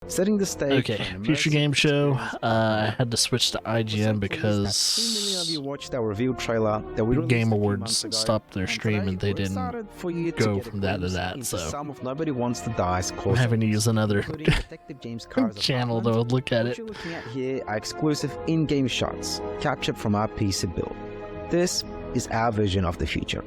setting the stage. Okay, future game show. I had to switch to IGN because 2 million of you watched our review trailer that we released Game a few Awards months ago, stopped their and stream today and they we're didn't excited for you to go get a from that to glimpse that, into so some of Nobody Wants to Die's I'm close having to use another Detective James Carr's channel apartment. to look at What it. you're looking at here are exclusive in-game shots captured from our PC build. This is our vision of the future.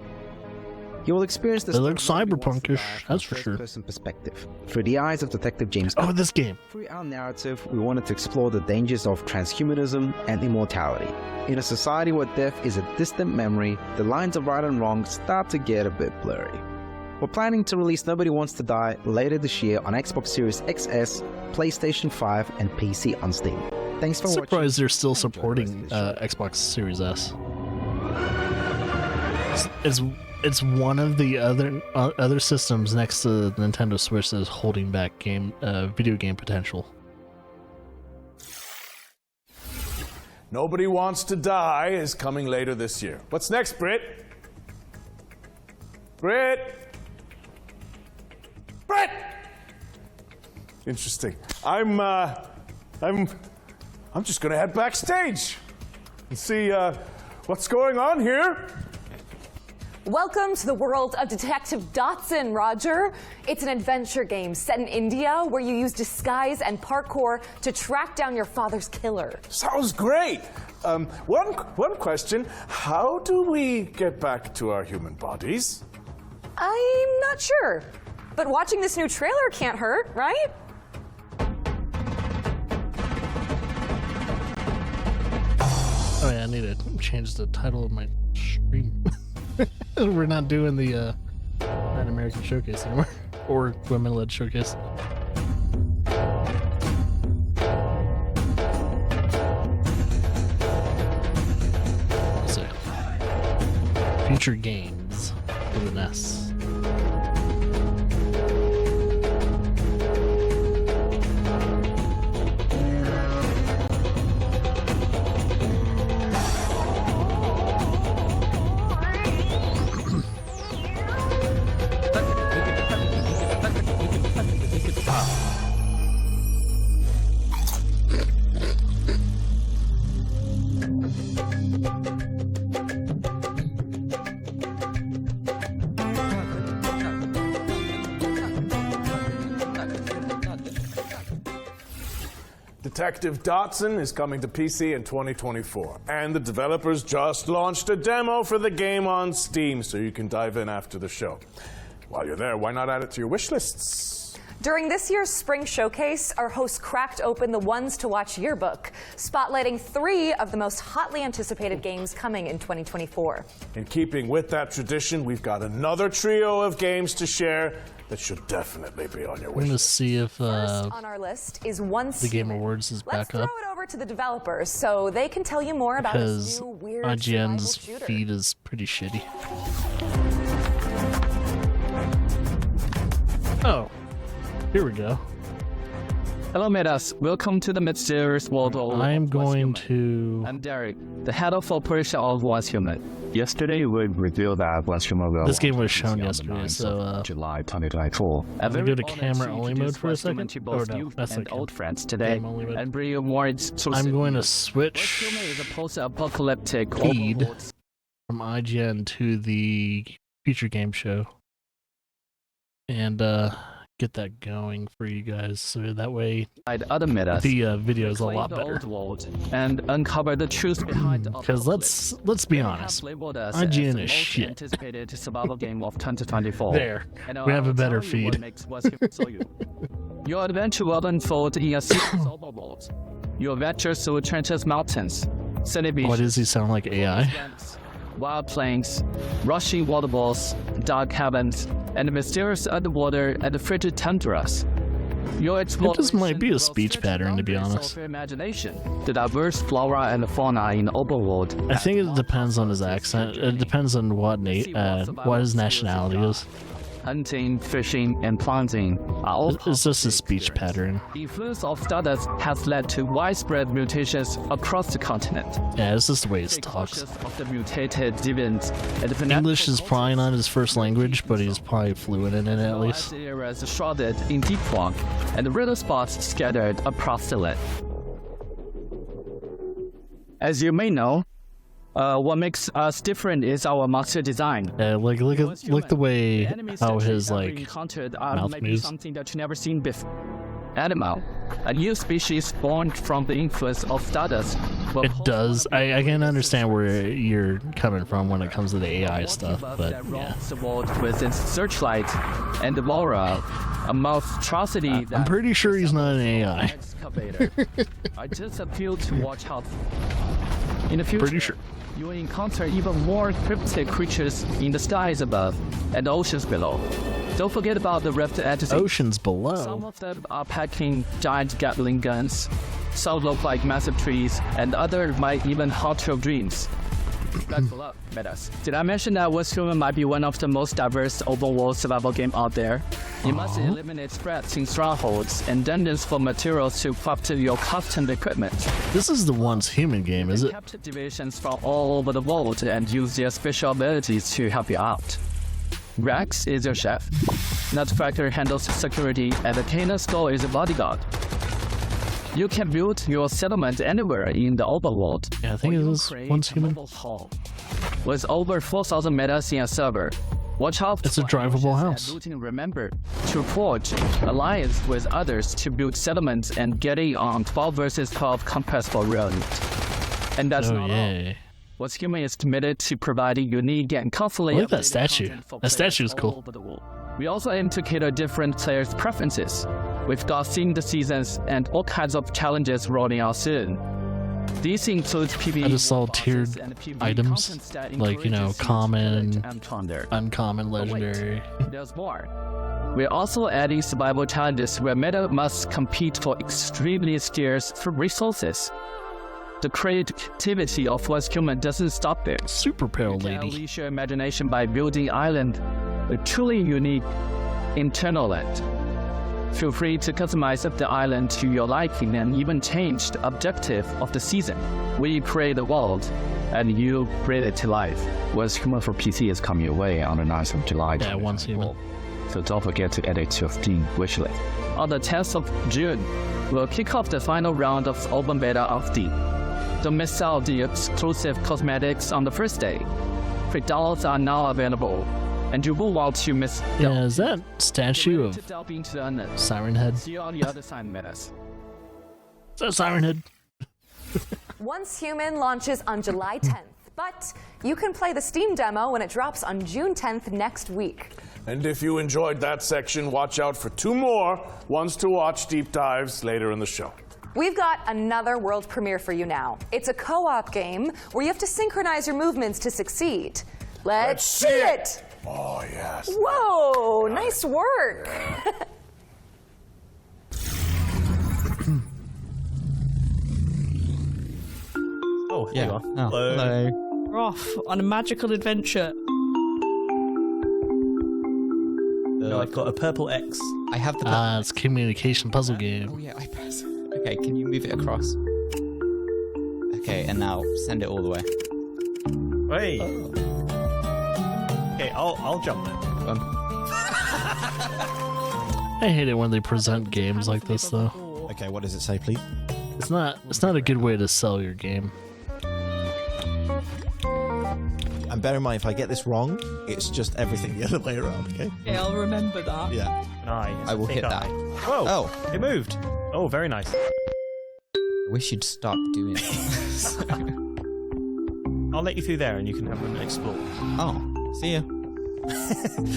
You will experience the They look story of Nobody Wants to cyberpunkish, Die from that's a for sure. first-person perspective, through the eyes of Detective James. Oh, this game. Through our narrative, we wanted to explore the dangers of transhumanism and immortality. In a society where death is a distant memory, the lines of right and wrong start to get a bit blurry. We're planning to release Nobody Wants to Die later this year on Xbox Series XS, PlayStation 5, and PC on Steam. Thanks for watching. Surprised they're still Enjoy the rest supporting of the show. Xbox Series S. It's one of the other systems next to the Nintendo Switch that is holding back video game potential. Nobody Wants to Die is coming later this year. What's next, Britt? Britt! Britt! Interesting. I'm just gonna head backstage and see what's going on here. Welcome to the world of Detective Dotson, Roger. It's an adventure game set in India where you use disguise and parkour to track down your father's killer. Sounds great. One question. How do we get back to our human bodies? I'm not sure, but watching this new trailer can't hurt, right? Oh yeah, I need to change the title of my stream. We're not doing the Latin American Showcase anymore, or Women-led Showcase. So, future games with an S. Detective Dotson is coming to PC in 2024, and the developers just launched a demo for the game on Steam, so you can dive in after the show. While you're there, why not add it to your wish lists? During this year's Spring Showcase, our hosts cracked open the Ones to Watch yearbook, spotlighting 3 of the most hotly anticipated games coming in 2024. In keeping with that tradition, we've got another trio of games to share that should definitely be on your I'm wish gonna list. see if First on our list is the Game Awards is Let's back throw up, it over to the developers so they can tell you more about this because new weird IGN's survival shooter. feed is pretty shitty. Oh, here we go. Hello, Metas. Welcome to the mysterious world of I'm Once going Human. to. I'm Derek, the head of operation of Once Human. Yesterday, we revealed that Once Human will This game was launch shown on the yesterday, 9th so, of July 2024. Let me go to camera only mode for a second. To Oh both no, youth that's and okay. old friends today, Game only mode. and bring you more exclusive. I'm going to Once switch Human is a post-apocalyptic Feed. overworld from IGN to the future game show and get that going for you guys, so that way side other Metas. the video is a Reclaim lot the better. old world and uncover the truth behind the Because apocalypse. let's be They honest, have labeled us IGN as the is most shit. anticipated survival game of 2024. there. And We have I'll a better tell you what feed. makes Once Human so you. Your adventure will unfold in a secret overworld. Your adventure through treacherous mountains, sunny beaches, Why does he sound like AI? lands, wild plains, rushing waterfalls, dark caverns, and mysterious underwater and frigid tundras. Your exploration might be a will speech stretch the pattern, to be boundaries honest. of your imagination. The diverse flora and fauna in the overworld. I think it depends on his accent. It depends on what his nationality is. hunting, fishing, and planting are all It's just a speech pattern. The influence of Stardust has led to widespread mutations across the continent. Yeah, it's just the way he Stay talks. cautious of the mutated deviants and the English is fanatical probably not his first language, but he's probably fluent in it at least. The area is shrouded in deep fog, and the riddle spots scattered across the land. As you may know, what makes us different is our monster design. Yeah, look the way how his like encountered mouth maybe moves. something that you never seen before. Animal, a new species born from the influence of Stardust. It does. I can understand where you're coming from when it comes to the AI stuff, but yeah. The world with its searchlight and the aura, a monstrosity. I'm pretty sure he's not an AI. Excavator. I just appeal to watch out. In the future, Pretty sure. you will encounter even more cryptic creatures in the skies above and the oceans below. Don't forget about the rift entities. Oceans Some below. of them are packing giant Gatling guns. Some look like massive trees, and others might even haunt your dreams. Best of luck, Metas. Did I mention that West Human might be one of the most diverse open world survival game out there? You must eliminate threats in strongholds and dungeons for materials to craft your custom equipment. This is the Once Human game, is it? Capture divisions from all over the world and use their special abilities to help you out. Rex is your chef. Nutcracker handles security, and the Canaan Skull is a bodyguard. You can build your settlement anywhere in the open world. Yeah, I think or it you is create Once a Human. mobile hall. With over 4,000 metas in a server. Watch out It's a for drivable ambushes house. and looting. Remember to forge alliance with others to build settlements and get in on 12 versus 12 compressible round. And that's Oh not all. yeah. What's Human is committed to providing unique and constantly Look at that updated statue. content for That statue is players cool. all over the world. We also aim to cater different players' preferences. We've got themed seasons and all kinds of challenges rolling out soon. These include PvE I just saw bosses tiered and PvE items, content that like, you know, encourages you to common, collect and plunder. Uncommon, But wait, legendary. there's more. We're also adding survival challenges where meta must compete for extremely scarce resources. The creativity of West Human doesn't stop there. Super pale You can lady. unleash your imagination by building island, a truly unique internal land. Feel free to customize up the island to your liking and even change the objective of the season. We create the world, and you bring it to life. West Human for PC is coming your way on the 9th of July. Yeah, Once Human. So don't forget to add it to your Steam wishlist. On the 10th of June, we'll kick off the final round of open beta of Steam. Don't miss out the exclusive cosmetics on the first day. Free downloads are now available, and you will want to miss. Yeah, is that statue of to delve into the unknown. Siren Head? See you on the other side, Metas. Is that Siren Head? Once Human launches on July 10th, but you can play the Steam demo when it drops on June 10th next week. And if you enjoyed that section, watch out for 2 more ones to watch deep dives later in the show. We've got another world premiere for you now. It's a co-op game where you have to synchronize your movements to succeed. Let's see it! Oh, yes. Whoa, nice work. Oh, here you are. Hello. We're off on a magical adventure. I've got a purple X. I have the. It's a communication puzzle Oh game. yeah, I press. Okay, can you move it across? Okay, and now send it all the way. Hey. Okay, I'll jump then. I hate it when they present games like this, though. Okay, what does it say, please? It's not a good way to sell your game. And bear in mind, if I get this wrong, it's just everything the other way around. Okay. Okay, I'll remember that. Yeah. I will hit that. Oh. Oh, It moved. Oh, very nice. I wish you'd stop doing it. I'll let you through there, and you can have an explore. Oh, see ya.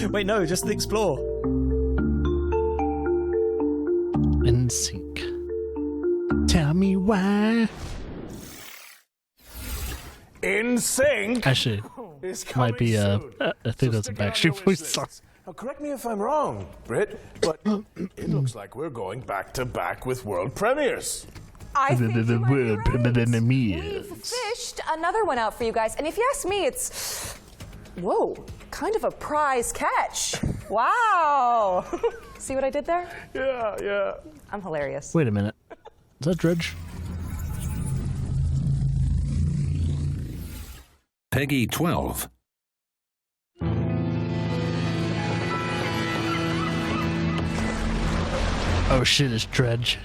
Wait, no, just the explore. In sync. Tell me why. In Sync Actually, is coming might be soon. I think that's a Stick it on Backstreet your Boys wish song. list. Now, correct me if I'm wrong, Britt, but it looks like we're going back to back with world premieres. I think you might be right. Me. We've fished another one out for you guys, and if you ask me, it's Whoa, kind of a prize catch. Wow. See what I did there? Yeah. I'm hilarious. Wait a minute. Is that Dredge? Peggy 12. Oh shit, it's Dredge.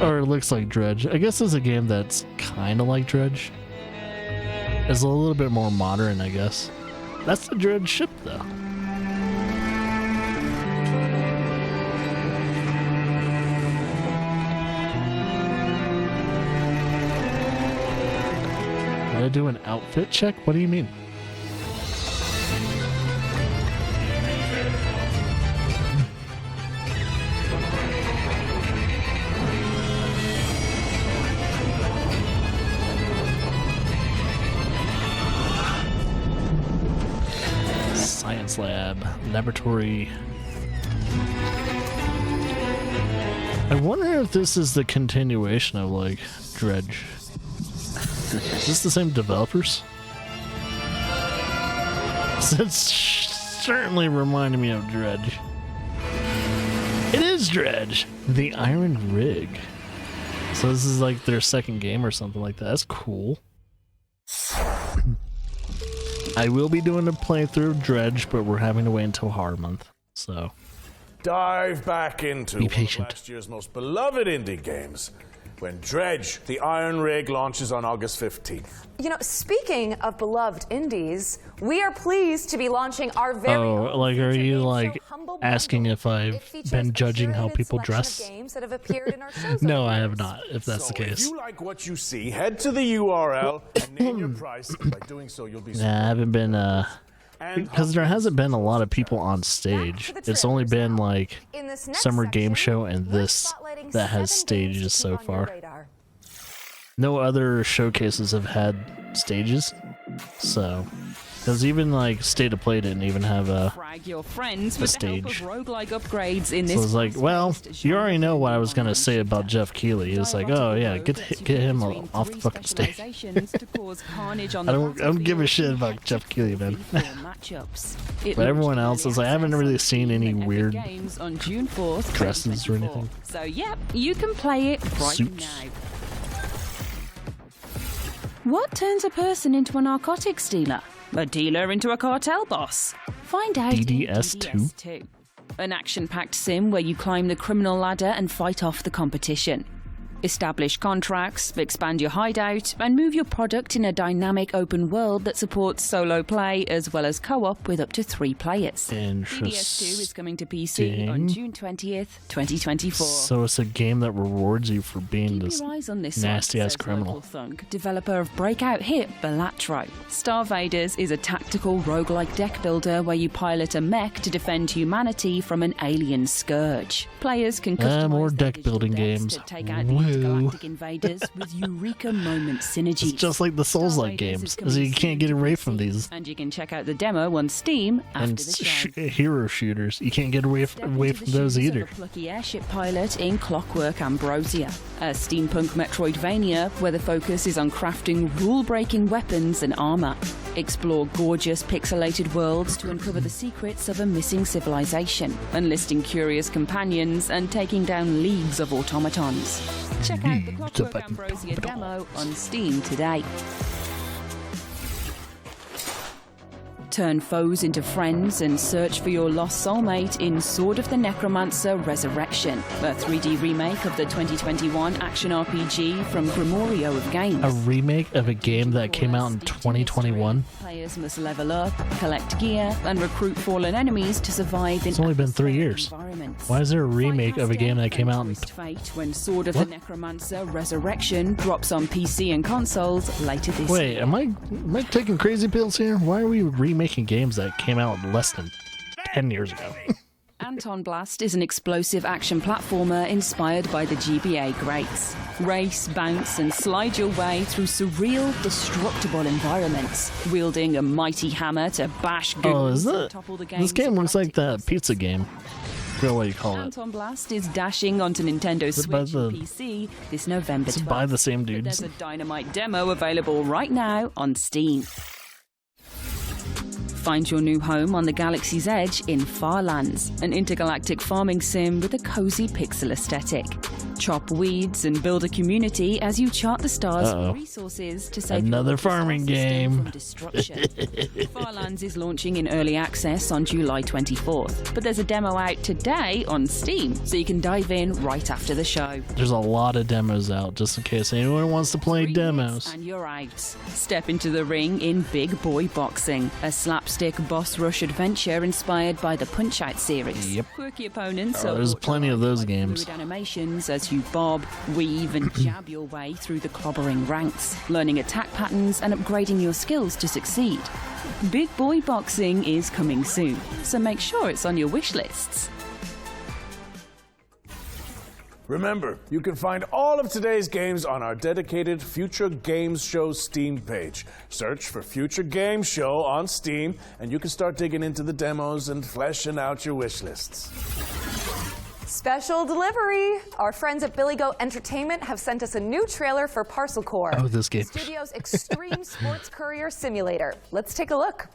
Or it looks like Dredge. I guess it's a game that's kind of like Dredge. It's a little bit more modern, I guess. That's the Dredge ship, though. Did I do an outfit check? What do you mean? Science lab, laboratory. I wonder if this is the continuation of like Dredge. Is this the same developers? It's certainly reminded me of Dredge. It is Dredge, the Iron Rig. So this is like their second game or something like that. That's cool. I will be doing a playthrough of Dredge, but we're having to wait until Horror Month. So Dive back into be one of patient. last year's most beloved indie games when Dredge, the Iron Rig, launches on August 15th. You know, speaking of beloved indies, we are pleased to be launching our very own like, are feature you game like show, Humble asking Bundle. if I've It features been a judging how curated people selection dress? of games that have appeared in our shows No, over I the have years. not, if that's the So case. if you like what you see, head to the URL and name your price. By doing so, you'll be Nah, I haven't been, because there hasn't been a lot of people on stage. It's only been like In this next Summer Game section, Show and we're this spotlighting that has 7 games to stages keep so on your far. radar. No other showcases have had stages, so because even like State of Play didn't even have a Frag your friends a with the help of stage. roguelike upgrades in this. So it's like, well, you already know what I was gonna say about Jeff Keighley. It's like, oh yeah, get him off the fucking stage. I don't give a shit about Jeff Keighley, man. But everyone else is like, I haven't really seen any weird on June 4th, dresses or anything. So yep, you can play it right Suits. now. What turns a person into a narcotics dealer? A dealer into a cartel boss? Find out in DDS2? DDS2. An action-packed sim where you climb the criminal ladder and fight off the competition. Establish contracts, expand your hideout, and move your product in a dynamic open world that supports solo play as well as co-op with up to 3 players. DDS2 is coming to PC on June 20th, 2024. So it's a game that rewards you for being Keep this your eyes on this nasty-ass one, says criminal. Local Thunk, developer of breakout hit Balatro. Star Vaders is a tactical roguelike deck builder where you pilot a mech to defend humanity from an alien scourge. Players can customize more their deck building digital decks games. to take out the Woo. intergalactic invaders with Eureka moment synergies. It's just like the Souls-like games, so you can't get away from these. And you can check out the demo on Steam after And the show. hero shooters, you can't get away from those Shoes either. of a plucky airship pilot in Clockwork Ambrosia, a steampunk Metroidvania where the focus is on crafting rule-breaking weapons and armor. Explore gorgeous pixelated worlds to uncover the secrets of a missing civilization, enlisting curious companions and taking down leagues of automatons. Check out the Clockwork Ambrosia demo on Steam today. Turn foes into friends and search for your lost soulmate in Sword of the Necromancer Resurrection, a 3D remake of the 2021 action RPG from Grimorio of Games. A remake of a game that came out in 2021? Players must level up, collect gear, and recruit fallen enemies to survive in It's only been 3 years. environments. Why is there a remake of a game that came out in... Fate when Sword of What? the Necromancer Resurrection drops on PC and consoles later this Wait, year. am I taking crazy pills here? Why are we remaking games that came out less than 10 years ago? Anton Blast is an explosive action platformer inspired by the GBA greats. Race, bounce, and slide your way through surreal, destructible environments, wielding a mighty hammer to bash Oh, ghouls is and that... topple the This game's game looks like galactic that pizza game. forget what you call it. Anton Blast is dashing onto Nintendo Is it by Switch the- and PC this November Is it 12th. by the same But dudes? there's a Dynamite demo available right now on Steam. Find your new home on the galaxy's edge in Farlands, an intergalactic farming sim with a cozy pixel aesthetic. Chop weeds and build a community as you chart the stars for resources to save Another your farming system game. from destruction. Farlands is launching in early access on July 24th, but there's a demo out today on Steam, so you can dive in right after the show. There's a lot of demos out, just in case anyone wants to play 3 demos. hits and you're out. Step into the ring in Big Boy Boxing, a slapstick boss rush adventure inspired by the Punch-Out series. Yep. Quirky opponents Oh, are there's brought to plenty of life those by games. fluid animations as you bob, weave, and jab your way through the clobbering ranks, learning attack patterns and upgrading your skills to succeed. Big Boy Boxing is coming soon, so make sure it's on your wish lists. Remember, you can find all of today's games on our dedicated Future Games Show Steam page. Search for Future Games Show on Steam, and you can start digging into the demos and fleshing out your wish lists. Special delivery! Our friends at Billy Goat Entertainment have sent us a new trailer for Parcel Core, Oh, this game. the studio's extreme sports courier simulator. Let's take a look.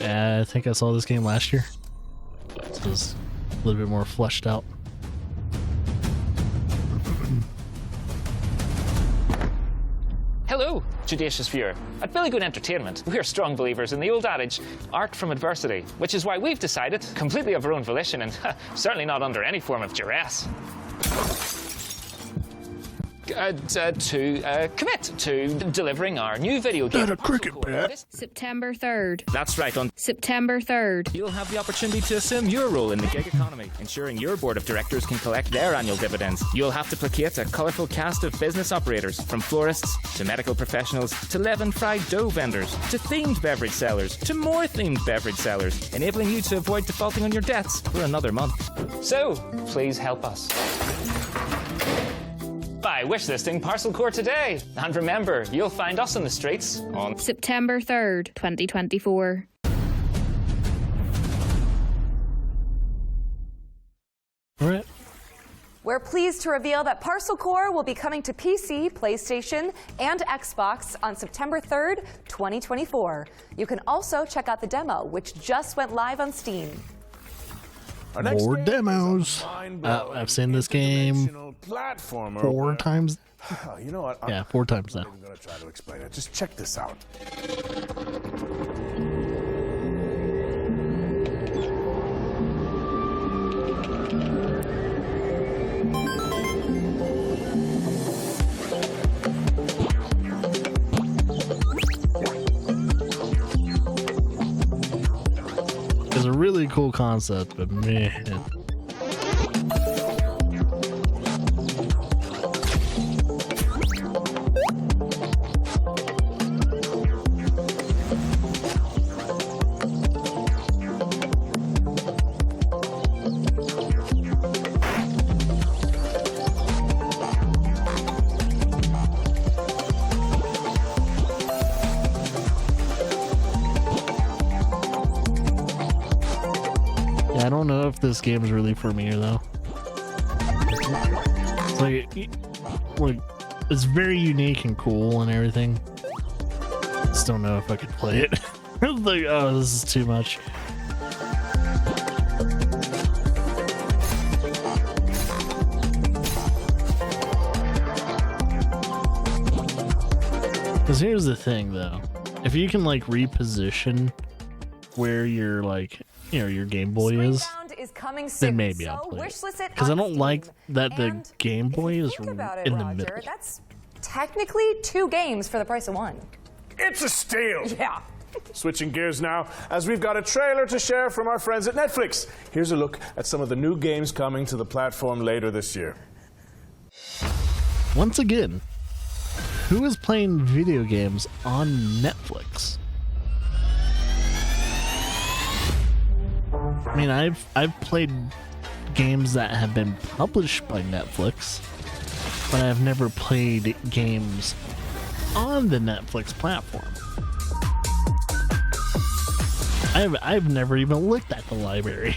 I think I saw this game last year. This was a little bit more fleshed out. Hello, Judacious viewer. At Billy Goat Entertainment, we are strong believers in the old adage, art from adversity, which is why we've decided, completely of our own volition and certainly not under any form of duress, to commit to delivering our new video game. September 3rd. That's right, on September 3rd. you'll have the opportunity to assume your role in the gig economy, ensuring your board of directors can collect their annual dividends. You'll have to placate a colourful cast of business operators, from florists to medical professionals to leaven fried dough vendors to themed beverage sellers to more themed beverage sellers, enabling you to avoid defaulting on your debts for another month. So, please help us by wishlisting Parcel Core today. And remember, you'll find us in the streets on September 3rd, 2024. All right. We're pleased to reveal that Parcel Core will be coming to PC, PlayStation, and Xbox on September 3rd, 2024. You can also check out the demo, which just went live on Steam. More demos. I've seen this game Platformer 4 times. You know what? Yeah, 4 times now. I'm going to try to explain it. Just check this out. It's a really cool concept, but man. Yeah, I don't know if this game is really for me though. It's like, it's very unique and cool and everything. Just don't know if I could play it. It's like, oh, this is too much. Because here's the thing though, if you can like reposition where your like, you know, your Game Boy is, Coming soon, then maybe I'll so play it. wishlist it Because I on don't Steam. like that the And Game Boy is Think about it, in the Roger. middle. That's technically 2 games for the price of 1. It's a steal! Yeah. Switching gears now, as we've got a trailer to share from our friends at Netflix. Here's a look at some of the new games coming to the platform later this year. Once again, who is playing video games on Netflix? I mean, I've played games that have been published by Netflix, but I've never played games on the Netflix platform. I've never even looked at the library.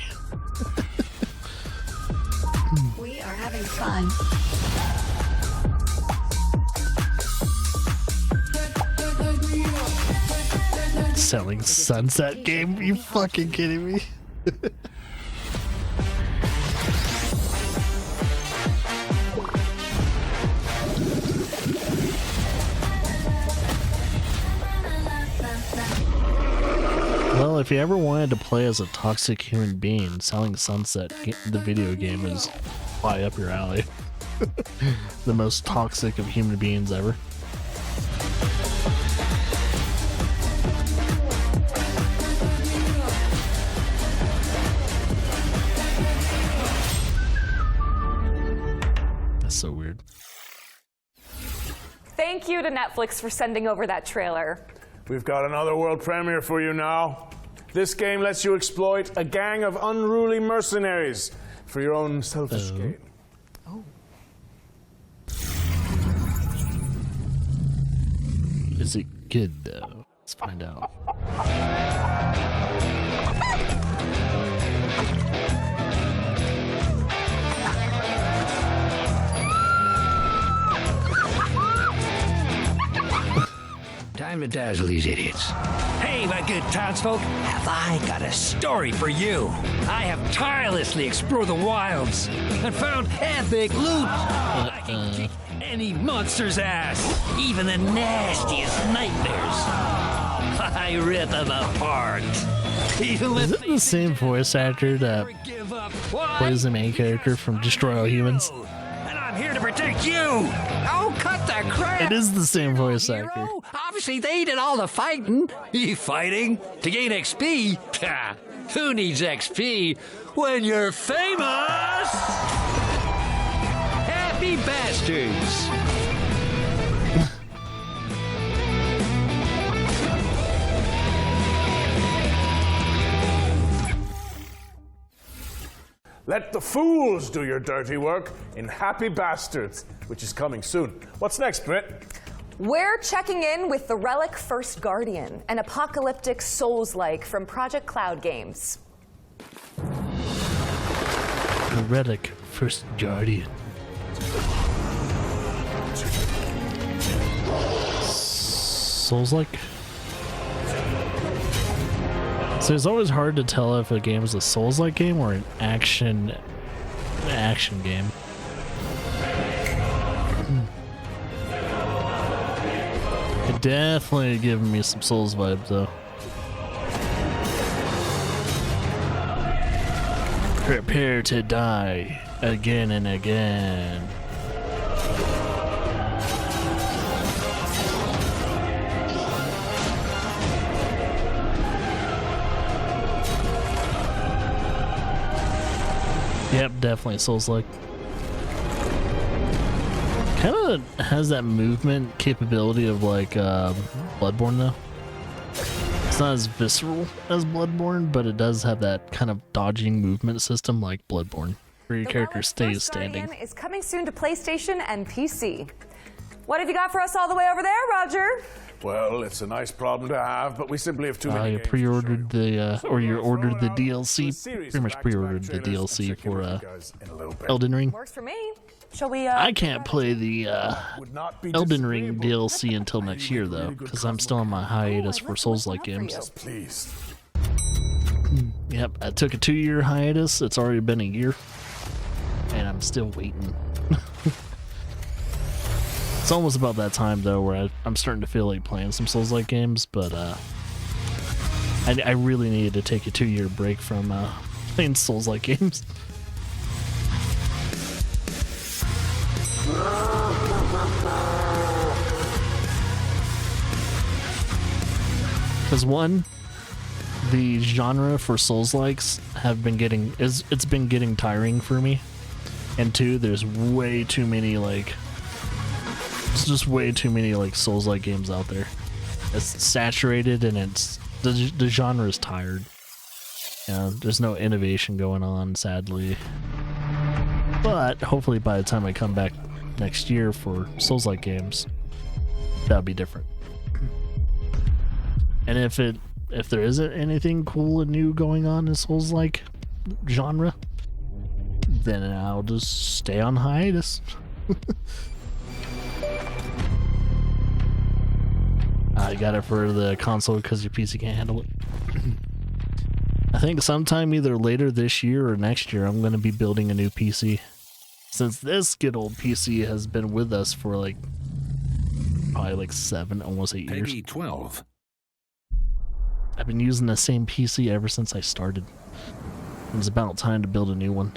fun. Selling Sunset game? You fucking kidding me? Well, if you ever wanted to play as a toxic human being, Selling Sunset, the video game, is probably up your alley. The most toxic of human beings ever. That's so weird. Thank you to Netflix for sending over that trailer. We've got another world premiere for you now. This game lets you exploit a gang of unruly mercenaries for your own selfish gain. Oh. Is it good though? Let's find out. Time to dazzle these idiots. Hey, my good townsfolk, have I got a story for you? I have tirelessly explored the wilds and found epic loot. I can kick any monster's ass, even the nastiest nightmares. I rip them apart. Even Is it the same voice actor that plays the main character from Destroy All Humans? I'm here to protect you! Oh, cut the crap! It is the same voice actor. Obviously, they did all the fighting. You fighting? To gain XP? Ha! Who needs XP when you're famous? Happy bastards! Let the fools do your dirty work in Happy Bastards, which is coming soon. What's next, Britt? We're checking in with the Relic First Guardian, an apocalyptic Souls-like from Project Cloud Games. The Relic First Guardian. Souls-like? So it's always hard to tell if a game is a Souls-like game or an action game. It definitely giving me some Souls vibes though. Prepare to die again and again. Yep, definitely Souls-like. Kind of has that movement capability of like Bloodborne though. It's not as visceral as Bloodborne, but it does have that kind of dodging movement system like Bloodborne, where your character stays standing. Guardian is coming soon to PlayStation and PC. What have you got for us all the way over there, Roger? Well, it's a nice problem to have, but we simply have too many You games pre-ordered the, or you ordered the DLC, pretty much pre-ordered the DLC for Elden Ring. Works for me. Shall we, I can't play the Elden Ring DLC until next year though, because I'm still on my hiatus for Souls-like games. Yes, please. Yep, I took a 2-year hiatus. It's already been a year, and I'm still waiting. It's almost about that time though where I'm starting to feel like playing some Souls-like games, but I really needed to take a 2-year break from playing Souls-like games. Because one, the genre for Souls-likes it's been getting tiring for me, and two, there's way too many it's just way too many Souls-like games out there. It's saturated and the genre is tired. There's no innovation going on, sadly. But hopefully by the time I come back next year for Souls-like games, that'll be different. And if there isn't anything cool and new going on in Souls-like genre, then I'll just stay on hiatus. I got it for the console because your PC can't handle it. I think sometime either later this year or next year I'm going to be building a new PC. Since this good old PC has been with us for like probably like 7, almost 8 years. Peggy 12. I've been using the same PC ever since I started. It's about time to build a new one.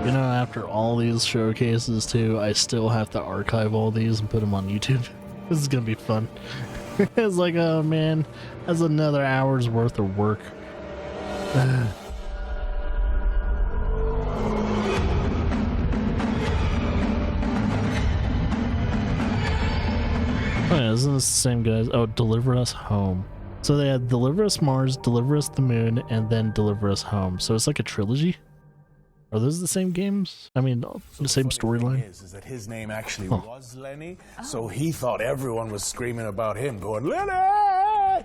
You know, after all these showcases too, I still have to archive all these and put them on YouTube. This is gonna be fun. It's like, oh man, that's another hour's worth of work. Oh yeah, isn't this the same guys? Oh, Deliver Us Home. So they had Deliver Us Mars, Deliver Us the Moon, and then Deliver Us Home. So it's like a trilogy? Are those the same games? I mean, the same storyline? Is that his name actually was Lenny, so he thought everyone was screaming about him, going, Lenny!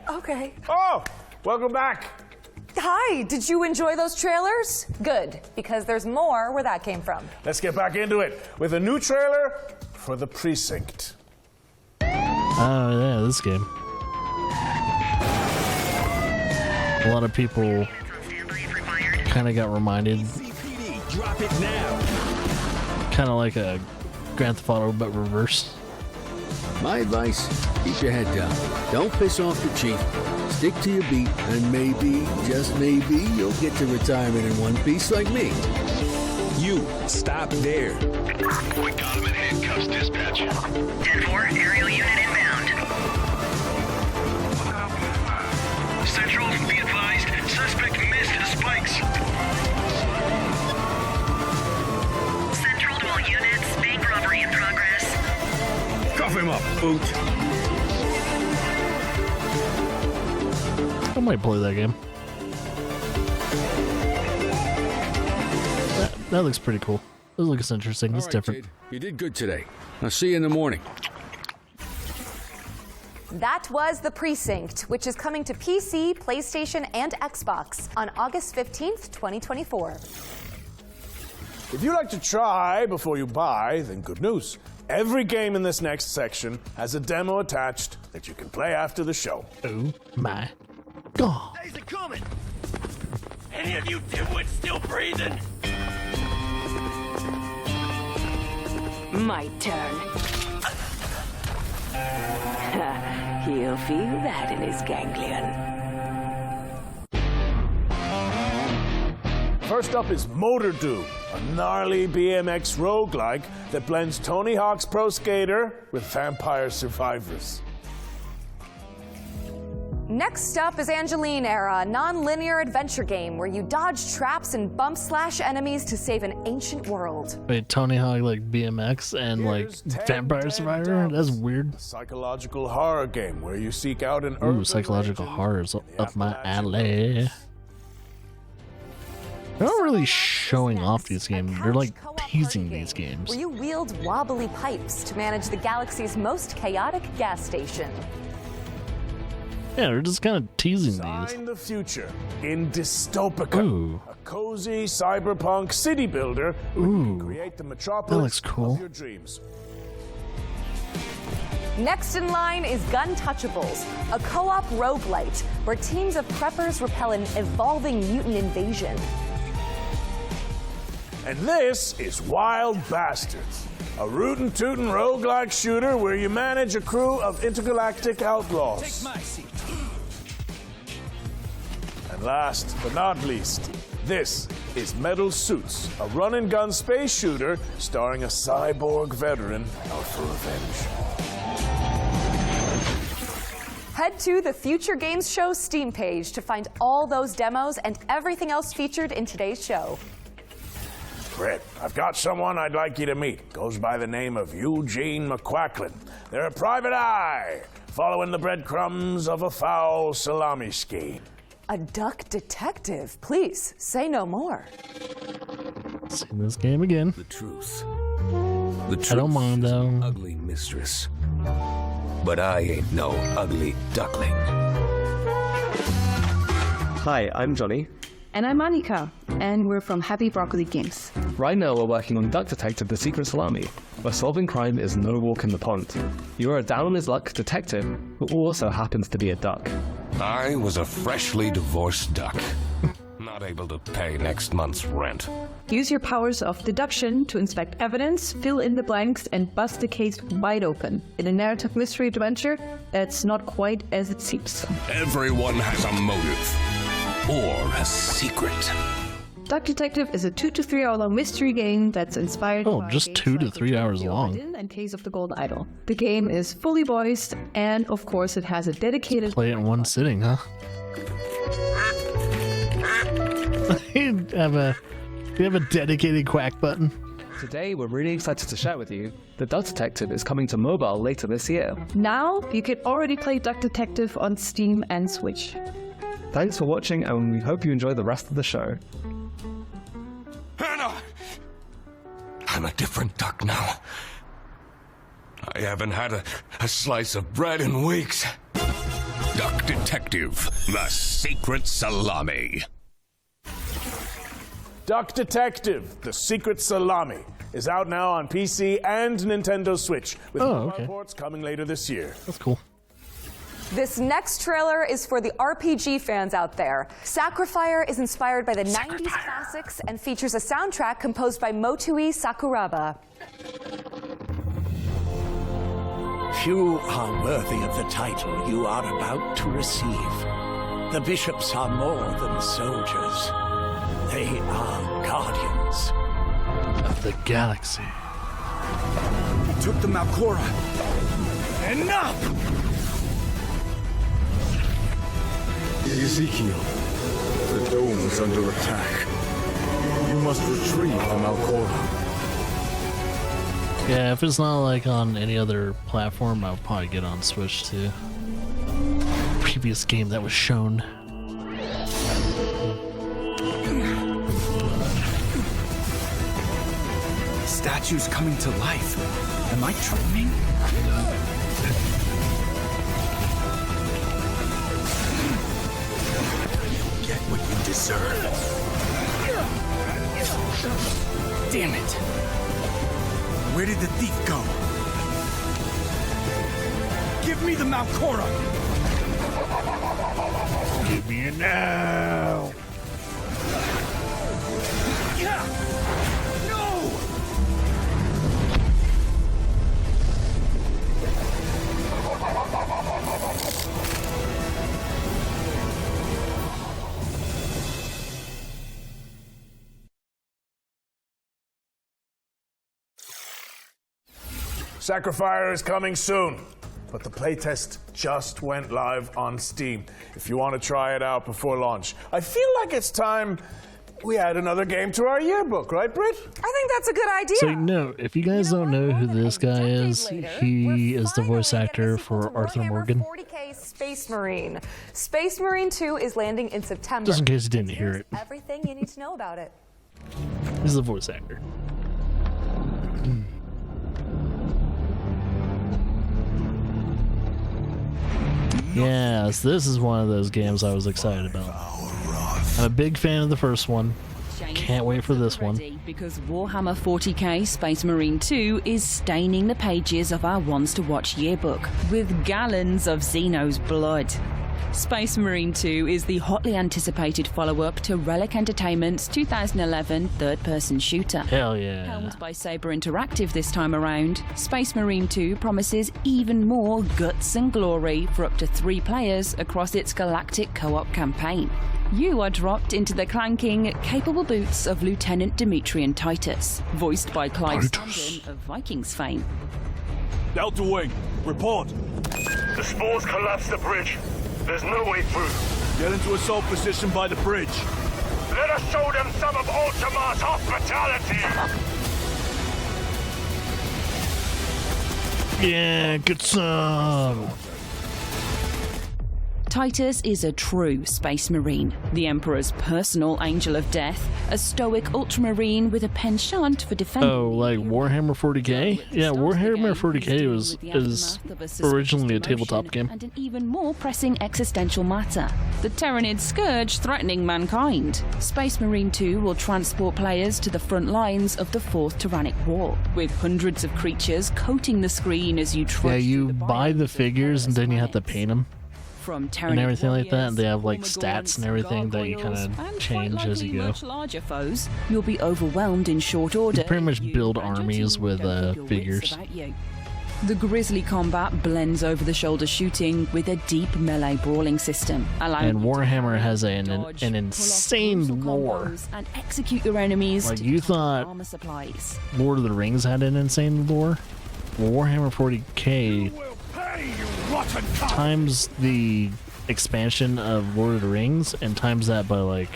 Okay. Oh, welcome back. Hi, did you enjoy those trailers? Good, because there's more where that came from. Let's get back into it with a new trailer for The Precinct. Oh yeah, this game. A lot of people kind of got reminded. Drop it now. Kind of like a Grand Theft Auto, but reverse. My advice, keep your head down. Don't piss off the chief. Stick to your beat, and maybe, just maybe, you'll get to retirement in one piece like me. You, stop there. We got him in handcuffs, dispatch. 10-4, aerial unit inbound. Central, be advised, suspect missed the spikes. Central to all units, bank robbery in progress. Cuff him up, boot. I might play that game. That looks pretty cool. This looks interesting. It's different. Kid, you did good today. I'll see you in the morning. That was The Precinct, which is coming to PC, PlayStation, and Xbox on August 15th, 2024. If you like to try before you buy, then good news. Every game in this next section has a demo attached that you can play after the show. Oh my God. Days are coming. Any of you dimwits still breathing? My turn. He'll feel that in his ganglion. First up is Motor Doom, a gnarly BMX roguelike that blends Tony Hawk's Pro Skater with Vampire Survivors. Next up is Angeline Era, a non-linear adventure game where you dodge traps and bump slash enemies to save an ancient world. Wait, Tony Hawk like BMX and like Vampire Survivor? That's weird. A psychological horror game where you seek out an Ooh, psychological horrors up my alley. They're not really showing off these games. They're like teasing these games. Where you wield wobbly pipes to manage the galaxy's most chaotic gas station. Yeah, they're just kind of teasing these. Find the future in Dystopica, Ooh. a cozy cyberpunk city builder where you can create the metropolis cool. of your dreams. Next in line is Guntouchables, a co-op roguelite where teams of preppers repel an evolving mutant invasion. And this is Wild Bastards, a rootin' tootin' roguelike shooter where you manage a crew of intergalactic outlaws. Take my seat. And last but not least, this is Metal Suits, a run-and-gun space shooter starring a cyborg veteran out for revenge. Head to the Future Games Show Steam page to find all those demos and everything else featured in today's show. Brett, I've got someone I'd like you to meet. Goes by the name of Eugene McQuacklin. They're a private eye following the breadcrumbs of a foul salami scheme. A duck detective? Please, say no more. Seen this game again. The truth. The truth I don't mind is though. an ugly mistress. But I ain't no ugly duckling. Hi, I'm Johnny. And I'm Annika, and we're from Happy Broccoli Games. Right now we're working on Duck Detective The Secret Salami, where solving crime is no walk in the pond. You are a down-on-his-luck detective who also happens to be a duck. I was a freshly divorced duck. Not able to pay next month's rent. Use your powers of deduction to inspect evidence, fill in the blanks, and bust the case wide open in a narrative mystery adventure that's not quite as it seems. Everyone has a motive. Or a secret. Duck Detective is a 2 to 3 hour long mystery game that's inspired by just 2 to 3 hours long. and Case of the Gold Idol. The game is fully voiced, and of course it has a dedicated... Play it in one sitting, huh? you have a dedicated quack button. Today we're really excited to share with you that Duck Detective is coming to mobile later this year. Now you can already play Duck Detective on Steam and Switch. Thanks for watching, and we hope you enjoy the rest of the show. Hannah! I'm a different duck now. I haven't had a slice of bread in weeks. Duck Detective, The Secret Salami. Duck Detective, The Secret Salami, is out now on PC and Nintendo Switch, with mobile ports coming later this year. That's cool. This next trailer is for the RPG fans out there. Sacrifier is inspired by the 90s classics and features a soundtrack composed by Motoi Sakuraba. Few are worthy of the title you are about to receive. The bishops are more than soldiers. They are guardians of the galaxy. He took the Malcora. Enough! Ezekiel, the dome is under attack. You must retrieve the Malcora. Yeah, if it's not like on any other platform, I'll probably get on Switch too. Previous game that was shown. The statue's coming to life. Am I dreaming? Get what you deserve. Damn it. Where did the thief go? Give me the Malcora! Give me it now! No! Sacrifier is coming soon, but the playtest just went live on Steam. If you want to try it out before launch, I feel like it's time we add another game to our yearbook, right, Britt? I think that's a good idea. So, no, if you guys don't know who this guy is, he is the voice actor for Arthur Morgan. 40K Space Marine. Space Marine 2 is landing in September. Just in case you didn't hear it. Everything you need to know about it. He's the voice actor. Yes, this is one of those games I was excited about. I'm a big fan of the first one. Can't wait for this one. Because Warhammer 40k Space Marine 2 is staining the pages of our Ones to Watch yearbook with gallons of Xeno's blood. Space Marine 2 is the hotly anticipated follow-up to Relic Entertainment's 2011 third-person shooter. Hell yeah. Helmed by Saber Interactive this time around, Space Marine 2 promises even more guts and glory for up to 3 players across its galactic co-op campaign. You are dropped into the clanking, capable boots of Lieutenant Demetrian Titus, voiced by Clive Stondon of Vikings fame. Delta Wing, report. The spores collapsed the bridge. There's no way through. Get into assault position by the bridge. Let us show them some of Ultima's hospitality! Yeah, get some. Titus is a true space marine, the Emperor's personal angel of death, a stoic ultramarine with a penchant for defending. Oh, like Warhammer 40k? Yeah, Warhammer 40k is originally a tabletop game. And an even more pressing existential matter, the Tyranid scourge threatening mankind. Space Marine 2 will transport players to the front lines of the Fourth Tyrannic War, with hundreds of creatures coating the screen as you trudge. Yeah, you buy the figures and then you have to paint them. And everything like that, and they have like stats and everything that you kind of change as you go. Much larger foes, you'll be overwhelmed in short order. You pretty much build armies with figures. The grisly combat blends over-the-shoulder shooting with a deep melee brawling system, and Warhammer has an insane lore. And execute your enemies. Like you thought, Lord of the Rings had an insane lore. Well, Warhammer 40k times the expansion of Lord of the Rings and times that by like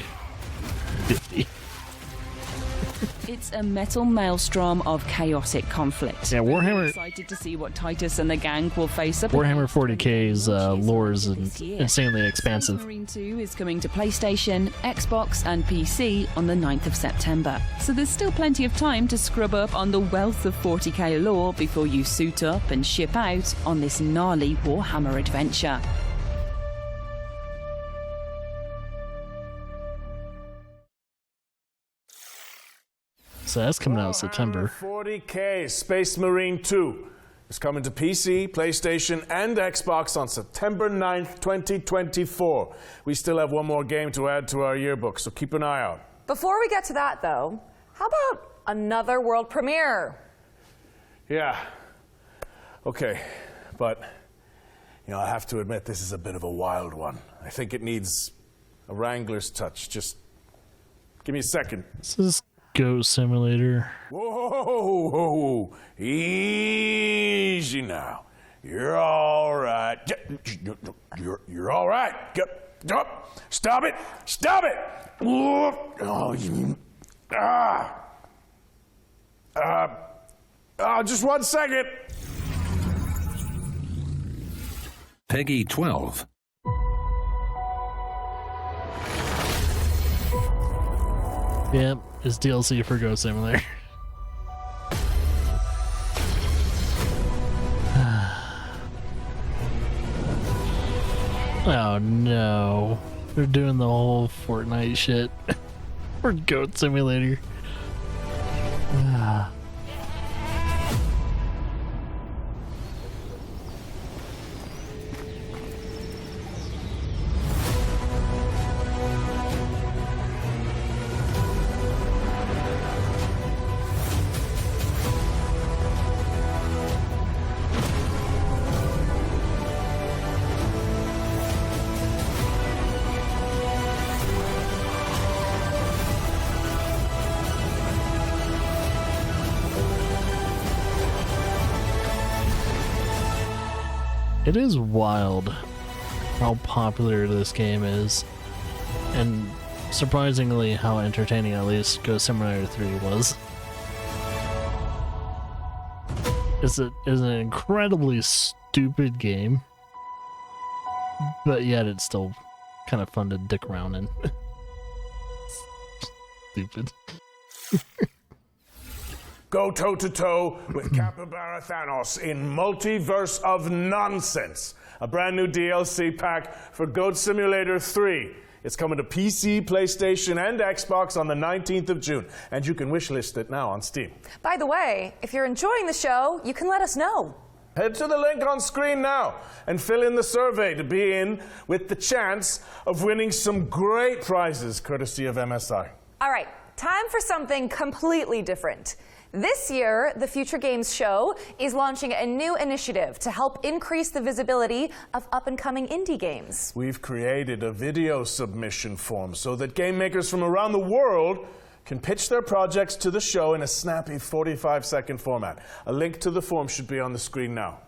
50. It's a metal maelstrom of chaotic conflict. Yeah, Warhammer. Excited to see what Titus and the gang will face up. Warhammer 40k's lore is insanely expansive. Space Marine 2 is coming to PlayStation, Xbox, and PC on the 9th of September. So there's still plenty of time to scrub up on the wealth of 40k lore before you suit up and ship out on this gnarly Warhammer adventure. So that's coming out in September. 40k Space Marine 2 is coming to PC, PlayStation, and Xbox on September 9th, 2024. We still have one more game to add to our yearbook, so keep an eye out. Before we get to that, though, how about another world premiere? Yeah. Okay, but, you know, I have to admit this is a bit of a wild one. I think it needs a Wrangler's touch. Just give me a second. This is Goat Simulator. Whoa, easy now. You're all right. You're all right. Stop it. Stop it. Oh, just 1 second. Peggy 12. Yep, it's DLC for Goat Simulator. Oh no, they're doing the whole Fortnite shit for Goat Simulator. It is wild how popular this game is, and surprisingly how entertaining at least Ghost Simulator 3 was. It's an incredibly stupid game, but yet it's still kind of fun to dick around in. Stupid. Go toe-to-toe with Capybara Thanos in Multiverse of Nonsense, a brand new DLC pack for Goat Simulator 3. It's coming to PC, PlayStation, and Xbox on the 19th of June, and you can wishlist it now on Steam. By the way, if you're enjoying the show, you can let us know. Head to the link on screen now and fill in the survey to be in with the chance of winning some great prizes courtesy of MSI. All right, time for something completely different. This year, the Future Games Show is launching a new initiative to help increase the visibility of up-and-coming indie games. We've created a video submission form so that game makers from around the world can pitch their projects to the show in a snappy 45-second format. A link to the form should be on the screen now.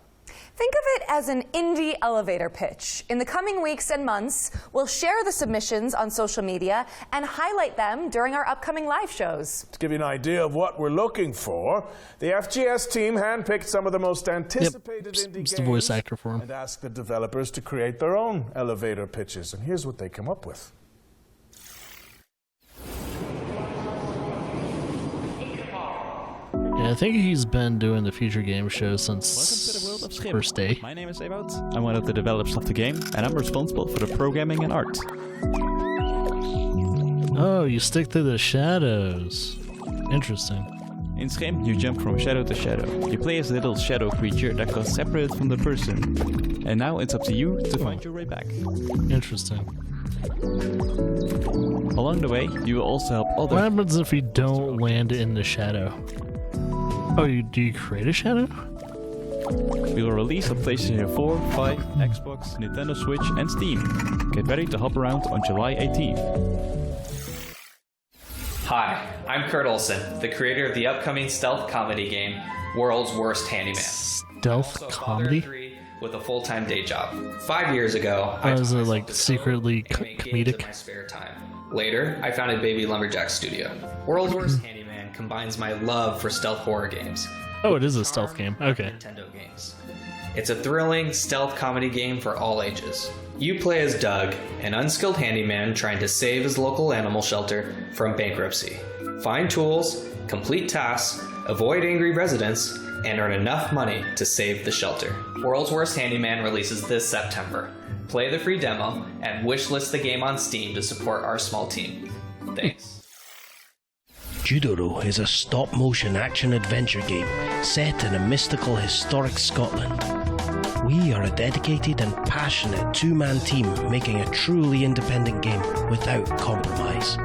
Think of it as an indie elevator pitch. In the coming weeks and months, we'll share the submissions on social media and highlight them during our upcoming live shows. To give you an idea of what we're looking for, the FGS team handpicked some of the most anticipated indie games the voice actor for him. and asked the developers to create their own elevator pitches. And here's what they come up with. Yeah, I think he's been doing the Future Game Show since first day. My name is Ewout. I'm one of the developers of the game, and I'm responsible for the programming and art. Oh, you stick to the shadows. Interesting. In Scrim, you jump from shadow to shadow. You play as a little shadow creature that goes separate from the person. And now it's up to you to find your way back. Interesting. Along the way, you will also help others. What happens if you don't land in the shadow? Oh, do you create a shadow? We will release on PlayStation 4, 5, Xbox, Nintendo Switch, and Steam. Get ready to hop around on July 18th. Hi, I'm Kurt Olson, the creator of the upcoming stealth comedy game, World's Worst Handyman. Stealth comedy? With a full-time day job. 5 years ago, I is it like secretly comedic? in my spare time. Later, I founded Baby Lumberjack Studio. World's Worst Handyman combines my love for stealth horror games. Oh, it is a stealth game. Okay. Nintendo games. It's a thrilling stealth comedy game for all ages. You play as Doug, an unskilled handyman trying to save his local animal shelter from bankruptcy. Find tools, complete tasks, avoid angry residents, and earn enough money to save the shelter. World's Worst Handyman releases this September. Play the free demo and wishlist the game on Steam to support our small team. Thanks. Judoro is a stop-motion action-adventure game set in a mystical, historic Scotland. We are a dedicated and passionate two-man team making a truly independent game without compromise.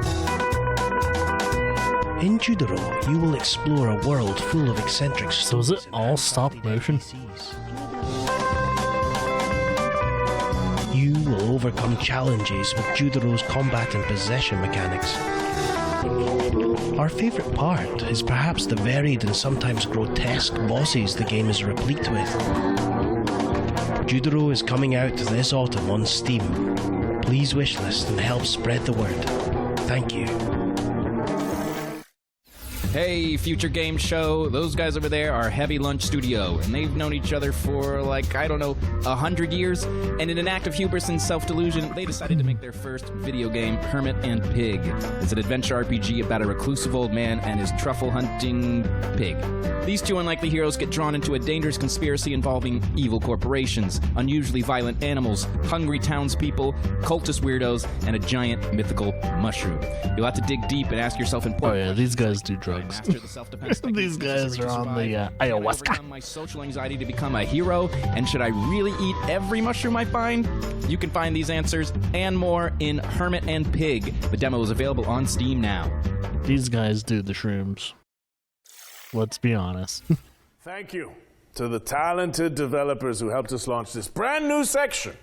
In Judoro, you will explore a world full of eccentric stories. So is it all stop-motion? You will overcome challenges with Judoro's combat and possession mechanics. Our favourite part is perhaps the varied and sometimes grotesque bosses the game is replete with. Judoro is coming out this autumn on Steam. Please wishlist and help spread the word. Thank you. Hey, Future Game Show. Those guys over there are Heavy Lunch Studio, and they've known each other for, 100 years. And in an act of hubris and self-delusion, they decided to make their first video game, Hermit and Pig. It's an adventure RPG about a reclusive old man and his truffle-hunting pig. These two unlikely heroes get drawn into a dangerous conspiracy involving evil corporations, unusually violent animals, hungry townspeople, cultist weirdos, and a giant mythical mushroom. You'll have to dig deep and ask yourself important questions. These guys do drugs. These guys are on the ayahuasca. Overcome my social anxiety to become a hero, and should I really eat every mushroom I find? You can find these answers and more in Hermit and Pig. The demo is available on Steam now. These guys do the shrooms. Let's be honest. Thank you to the talented developers who helped us launch this brand new section.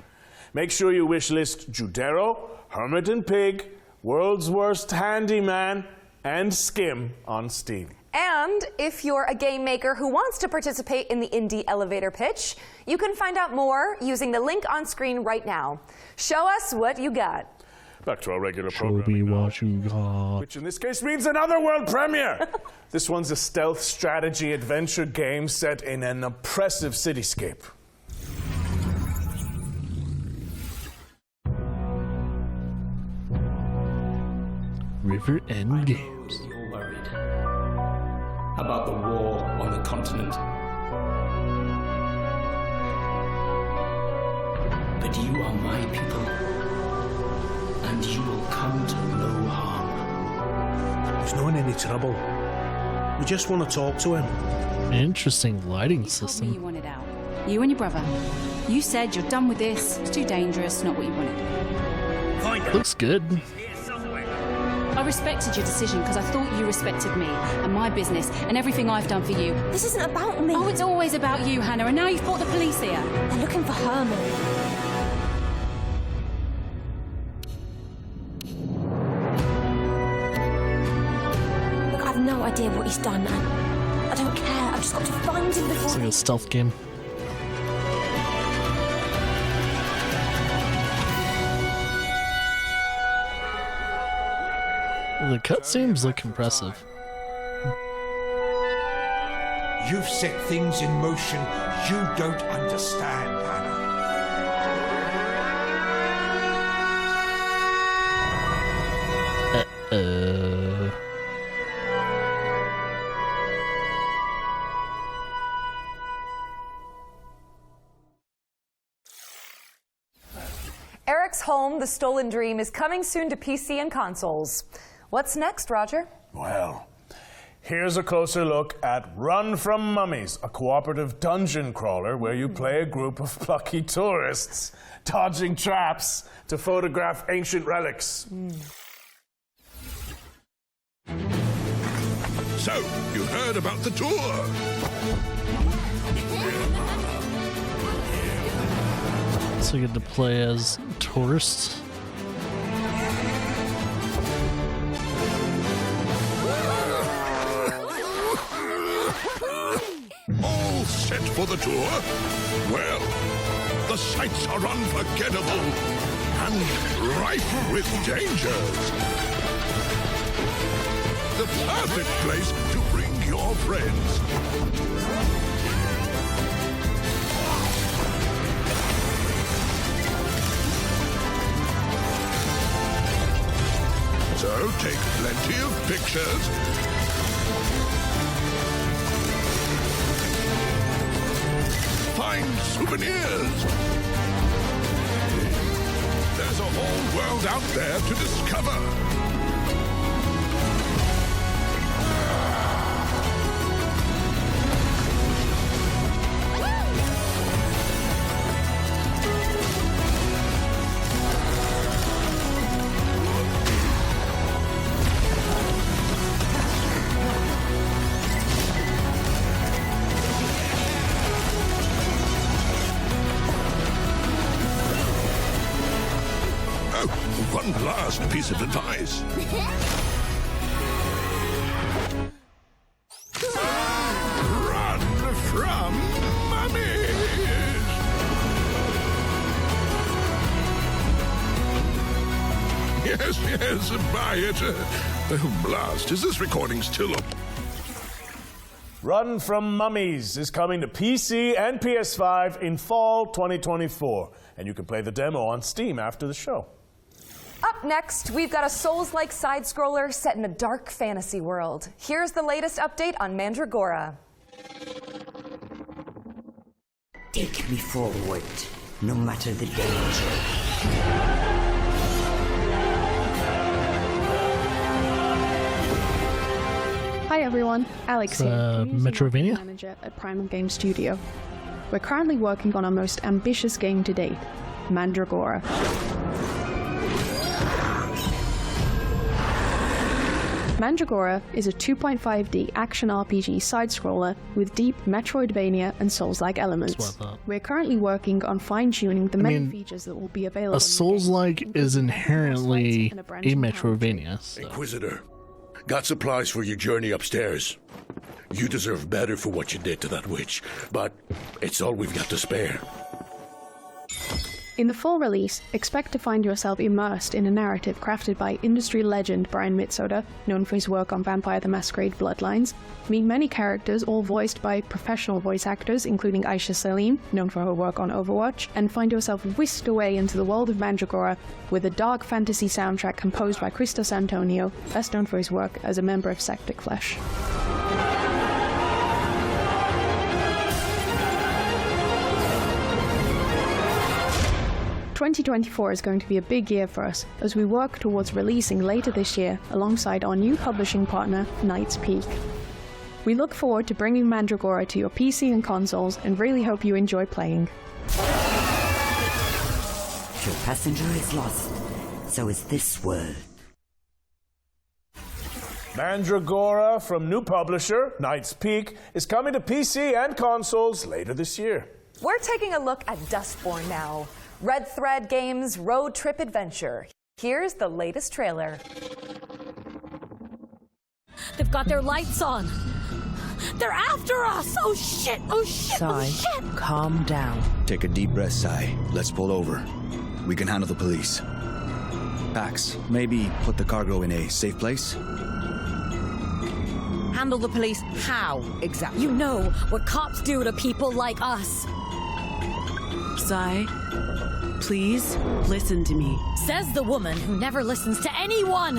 Make sure you wishlist Judero, Hermit and Pig, World's Worst Handyman, and Skim on Steam. And if you're a game maker who wants to participate in the indie elevator pitch, you can find out more using the link on screen right now. Show us what you got. Back to our regular Show me programming, what you got. which in this case means another world premiere. This one's a stealth strategy adventure game set in an oppressive cityscape. River End Games. You're worried about the war on the continent. But you are my people, and you will come to no harm. He's not in any trouble. We just want to talk to him. Interesting lighting You system. wanted out. You and your brother. You said you're done with this. It's too dangerous. Not what you wanted. Looks good. I respected your decision because I thought you respected me and my business and everything I've done for you. This isn't about me. Oh, it's always about you, Hannah, and now you've brought the police here. They're looking for Herman. Look, I've no idea what he's done, and I don't care. I've just got to find him before. It's like a stealth game. The cutscenes look impressive. You've set things in motion you don't understand, Hannah. Eric's Home, The Stolen Dream, is coming soon to PC and consoles. What's next, Roger? Well, here's a closer look at Run from Mummies, a cooperative dungeon crawler where you play a group of plucky tourists dodging traps to photograph ancient relics. So, you heard about the tour? So you get to play as tourists. All set for the tour? Well, the sights are unforgettable and rife with dangers. The perfect place to bring your friends. So take plenty of pictures. Find souvenirs. There's a whole world out there to discover. One last piece of advice. Run from mummies! Yes, buy it. Oh, blast. Is this recording still up? Run from Mummies is coming to PC and PS5 in fall 2024, and you can play the demo on Steam after the show. Up next, we've got a Souls-like side-scroller set in a dark fantasy world. Here's the latest update on Mandragora. Take me forward, no matter the danger. Hi everyone, Alex here, Metrovania manager at Primal Game Studio. We're currently working on our most ambitious game to date, Mandragora. Mandragora is a 2.5D action RPG side-scroller with deep Metroidvania and Souls-like elements. We're currently working on fine-tuning the many features that will be available. A Souls-like is inherently a Metroidvania. So. Inquisitor, got supplies for your journey upstairs. You deserve better for what you did to that witch, but it's all we've got to spare. In the full release, expect to find yourself immersed in a narrative crafted by industry legend Brian Mitsoda, known for his work on Vampire the Masquerade Bloodlines. Meet many characters, all voiced by professional voice actors, including Aisha Salim, known for her work on Overwatch, and find yourself whisked away into the world of Mandragora with a dark fantasy soundtrack composed by Christos Antonio, best known for his work as a member of Septic Flesh. 2024 is going to be a big year for us as we work towards releasing later this year alongside our new publishing partner, Knight's Peak. We look forward to bringing Mandragora to your PC and consoles and really hope you enjoy playing. Your passenger is lost, so is this world. Mandragora from new publisher, Knight's Peak, is coming to PC and consoles later this year. We're taking a look at Dustborn now. Red Thread Games' road trip adventure. Here's the latest trailer. They've got their lights on. They're after us! Oh shit! Oh shit! Sai, oh shit! calm down. Take a deep breath, Sai. Let's pull over. We can handle the police. packs. Maybe put the cargo in a safe place? Handle the police how, exactly? You know what cops do to people like us. Sai, please listen to me. Says the woman who never listens to anyone.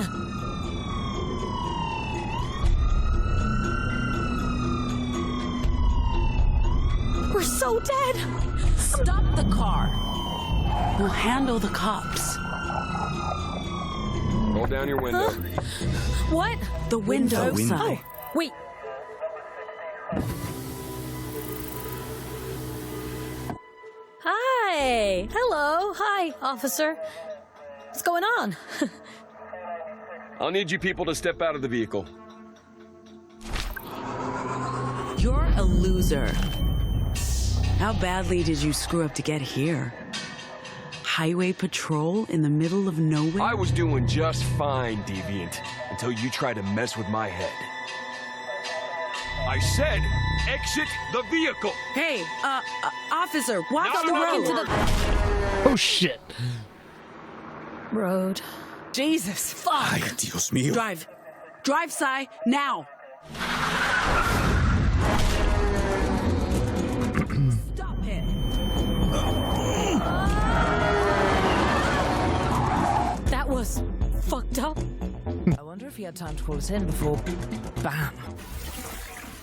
We're so dead. Stop the car. We'll handle the cops. Roll down your window. What? The window, Sai. Oh, wait. Hi. Hello. Hi, officer. What's going on? I'll need you people to step out of the vehicle. You're a loser. How badly did you screw up to get here? Highway patrol in the middle of nowhere? I was doing just fine, Deviant, until you tried to mess with my head. I said, exit the vehicle! Hey, officer, walk on the road! Oh, shit. Road. Jesus, fuck! Ay, Dios mío. Drive. Drive, Sai, now! Stop it! That was fucked up. I wonder if he had time to call us in before... Bam.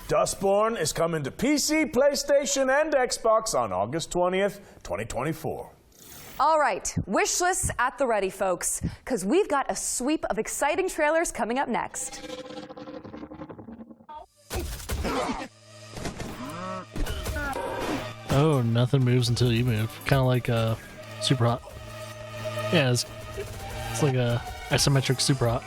Dustborn is coming to PC, PlayStation, and Xbox on August 20th, 2024. All right, wish lists at the ready, folks, because we've got a sweep of exciting trailers coming up next. Oh, nothing moves until you move. Kind of like Super Hot. Yeah, it's like a isometric Super Hot.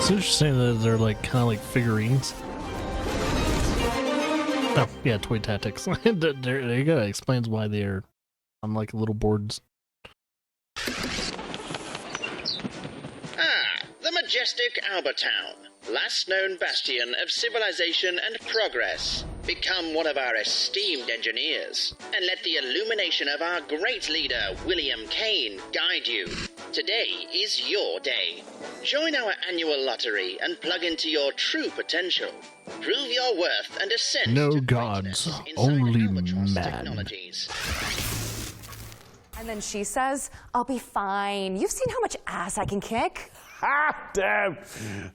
It's interesting that they're like kind of like figurines. Oh, yeah, Toy Tactics. there you go. It explains why they're on like little boards. The majestic Albertown, last known bastion of civilization and progress. Become one of our esteemed engineers, and let the illumination of our great leader, William Kane, guide you. Today is your day. Join our annual lottery and plug into your true potential. Prove your worth and ascend No to gods, only man. technologies. And then she says, I'll be fine. You've seen how much ass I can kick. Ha! Damn!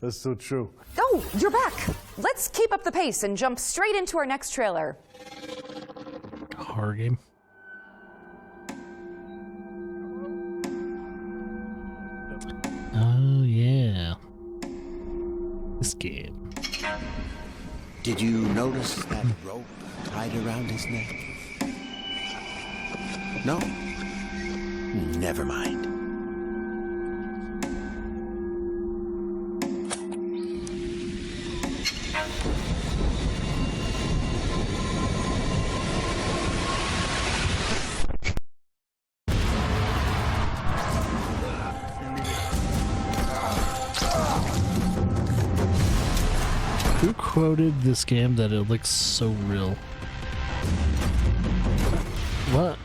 That's so true. Oh, you're back. Let's keep up the pace and jump straight into our next trailer. Horror game. Oh, yeah. This game. Did you notice that rope tied around his neck? No? Never mind. Who quoted this game that it looks so real? What?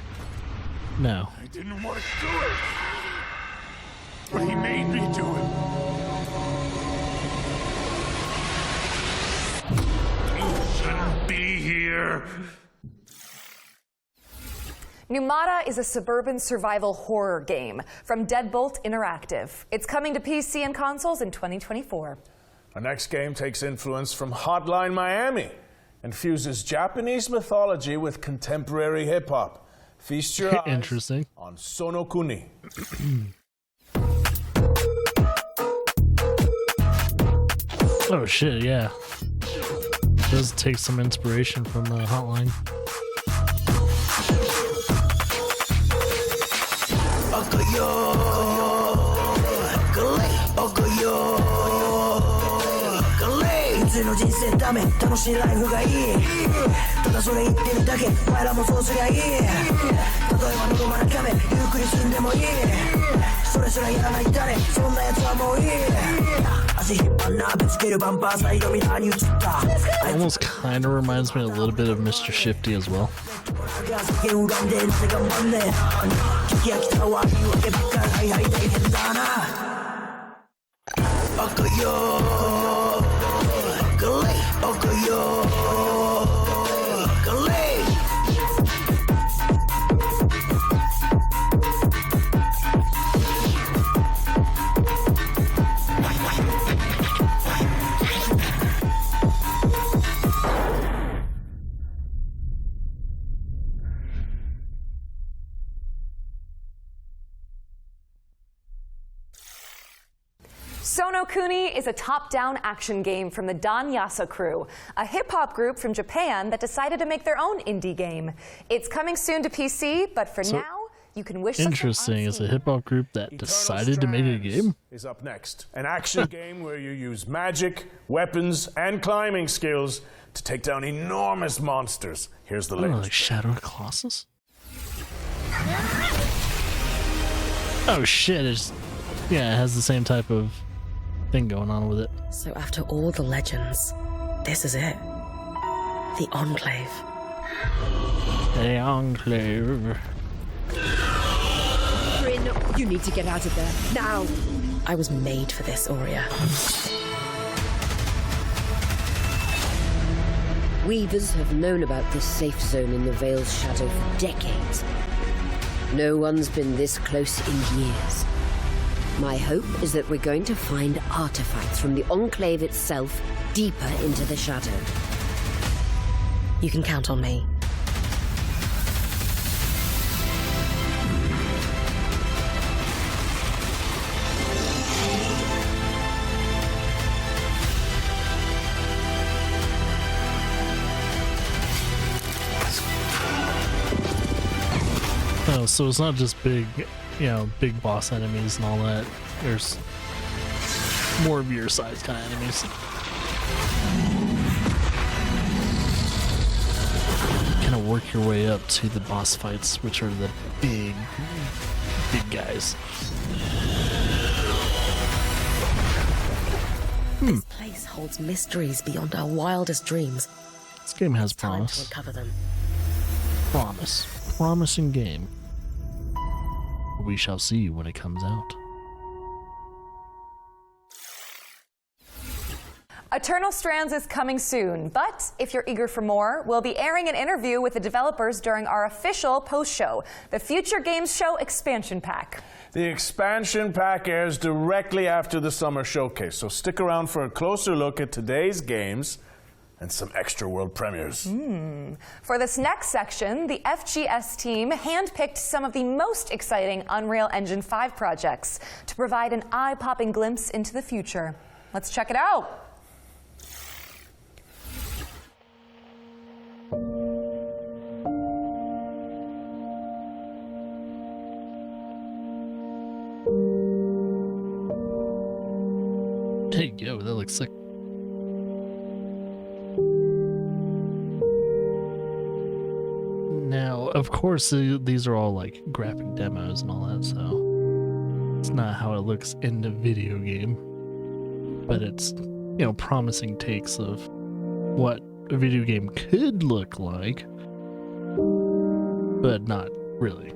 No. I didn't want to do it. what he made me do it. You shouldn't be here. Numata is a suburban survival horror game from Deadbolt Interactive. It's coming to PC and consoles in 2024. Our next game takes influence from Hotline Miami and fuses Japanese mythology with contemporary hip-hop. Feast your eyes Interesting. on Sonokuni. Oh shit, yeah. Does take some inspiration from Hotline. Almost kind of reminds me a little bit of Mr. Shifty as well. Sonokuni is a top-down action game from the Dan Yasa crew, a hip-hop group from Japan that decided to make their own indie game. It's coming soon to PC, but for now, you can wish Interesting, it's a hip-hop group that decided to make a game? Is up next. An action game where you use magic, weapons, and climbing skills to take down enormous monsters. Here's the latest. Like Shadow of the Colossus? Oh shit, it has the same type of thing going on with it. So after all the legends, this is it. The Enclave. The Enclave. Bryn, you need to get out of there, now! I was made for this, Aurea. Weavers have known about this safe zone in the Vale's shadow for decades. No one's been this close in years. My hope is that we're going to find artifacts from the Enclave itself deeper into the shadow. You can count on me. Oh, so it's not just big, big boss enemies and all that. There's more of your size kind of enemies. Kind of work your way up to the boss fights, which are the big guys. This place holds mysteries beyond our wildest dreams. This game has promise. Time to uncover them. Promise. Promising game. We shall see when it comes out. Eternal Strands is coming soon, but if you're eager for more, we'll be airing an interview with the developers during our official post-show, the Future Games Show Expansion Pack. The expansion pack airs directly after the summer showcase, so stick around for a closer look at today's games and some extra world premieres. For this next section, the FGS team handpicked some of the most exciting Unreal Engine 5 projects to provide an eye-popping glimpse into the future. Let's check it out. Hey, yo, that looks sick. Now, of course, these are all like graphic demos and all that, so it's not how it looks in the video game, but it's, promising takes of what a video game could look like, but not really.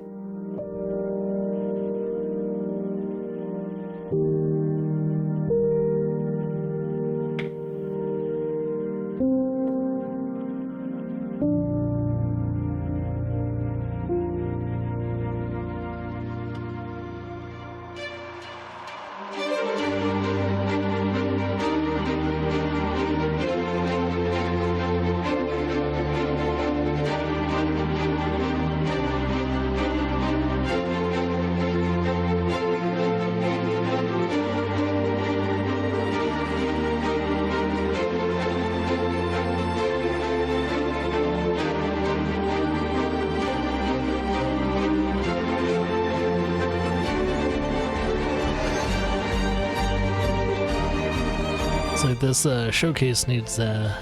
Alright, this showcase needs to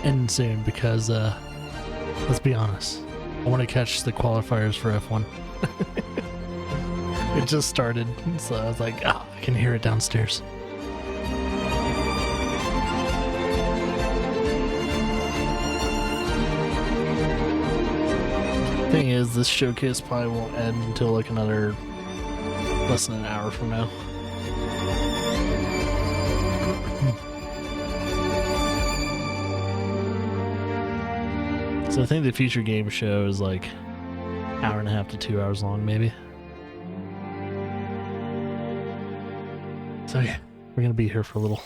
end soon because, let's be honest, I want to catch the qualifiers for F1. It just started, so I was like, oh, I can hear it downstairs. Thing is, this showcase probably won't end until like another less than an hour from now. So I think the feature game show is like hour and a half to 2 hours long, maybe. So yeah, we're gonna be here for a little.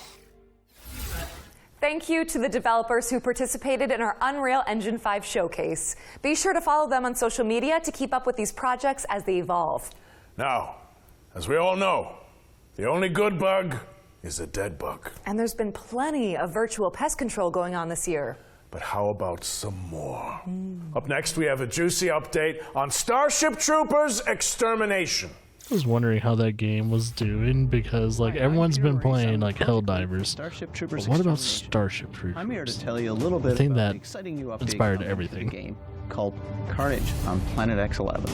Thank you to the developers who participated in our Unreal Engine 5 showcase. Be sure to follow them on social media to keep up with these projects as they evolve. Now, as we all know, the only good bug is a dead bug. And there's been plenty of virtual pest control going on this year. But how about some more? Up next, we have a juicy update on Starship Troopers Extermination. I was wondering how that game was doing because like everyone's been playing like Helldivers. Starship Troopers. But what about Starship Troopers? I'm here to tell you a little bit about about that the exciting new update inspired coming everything. to the game called Carnage on Planet X11.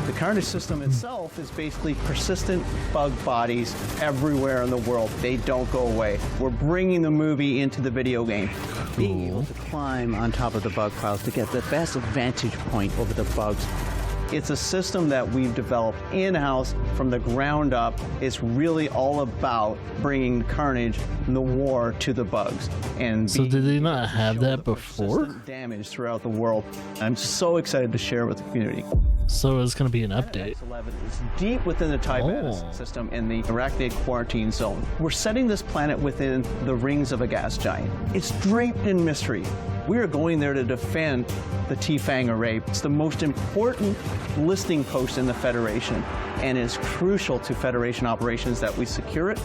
The Carnage system itself is basically persistent bug bodies everywhere in the world. They don't go away. We're bringing the movie into the video game. Being able to climb on top of the bug piles to get the best vantage point over the bugs. It's a system that we've developed in-house from the ground up. It's really all about bringing carnage and the war to the bugs. And so did they not have that before? Damage throughout the world. I'm so excited to share with the community. So it's going to be an update. It's deep within the Tibet system in the Arachnid quarantine zone. We're setting this planet within the rings of a gas giant. It's draped in mystery. We are going there to defend the T-Fang array. It's the most important listing post in the Federation, and it's crucial to Federation operations that we secure it.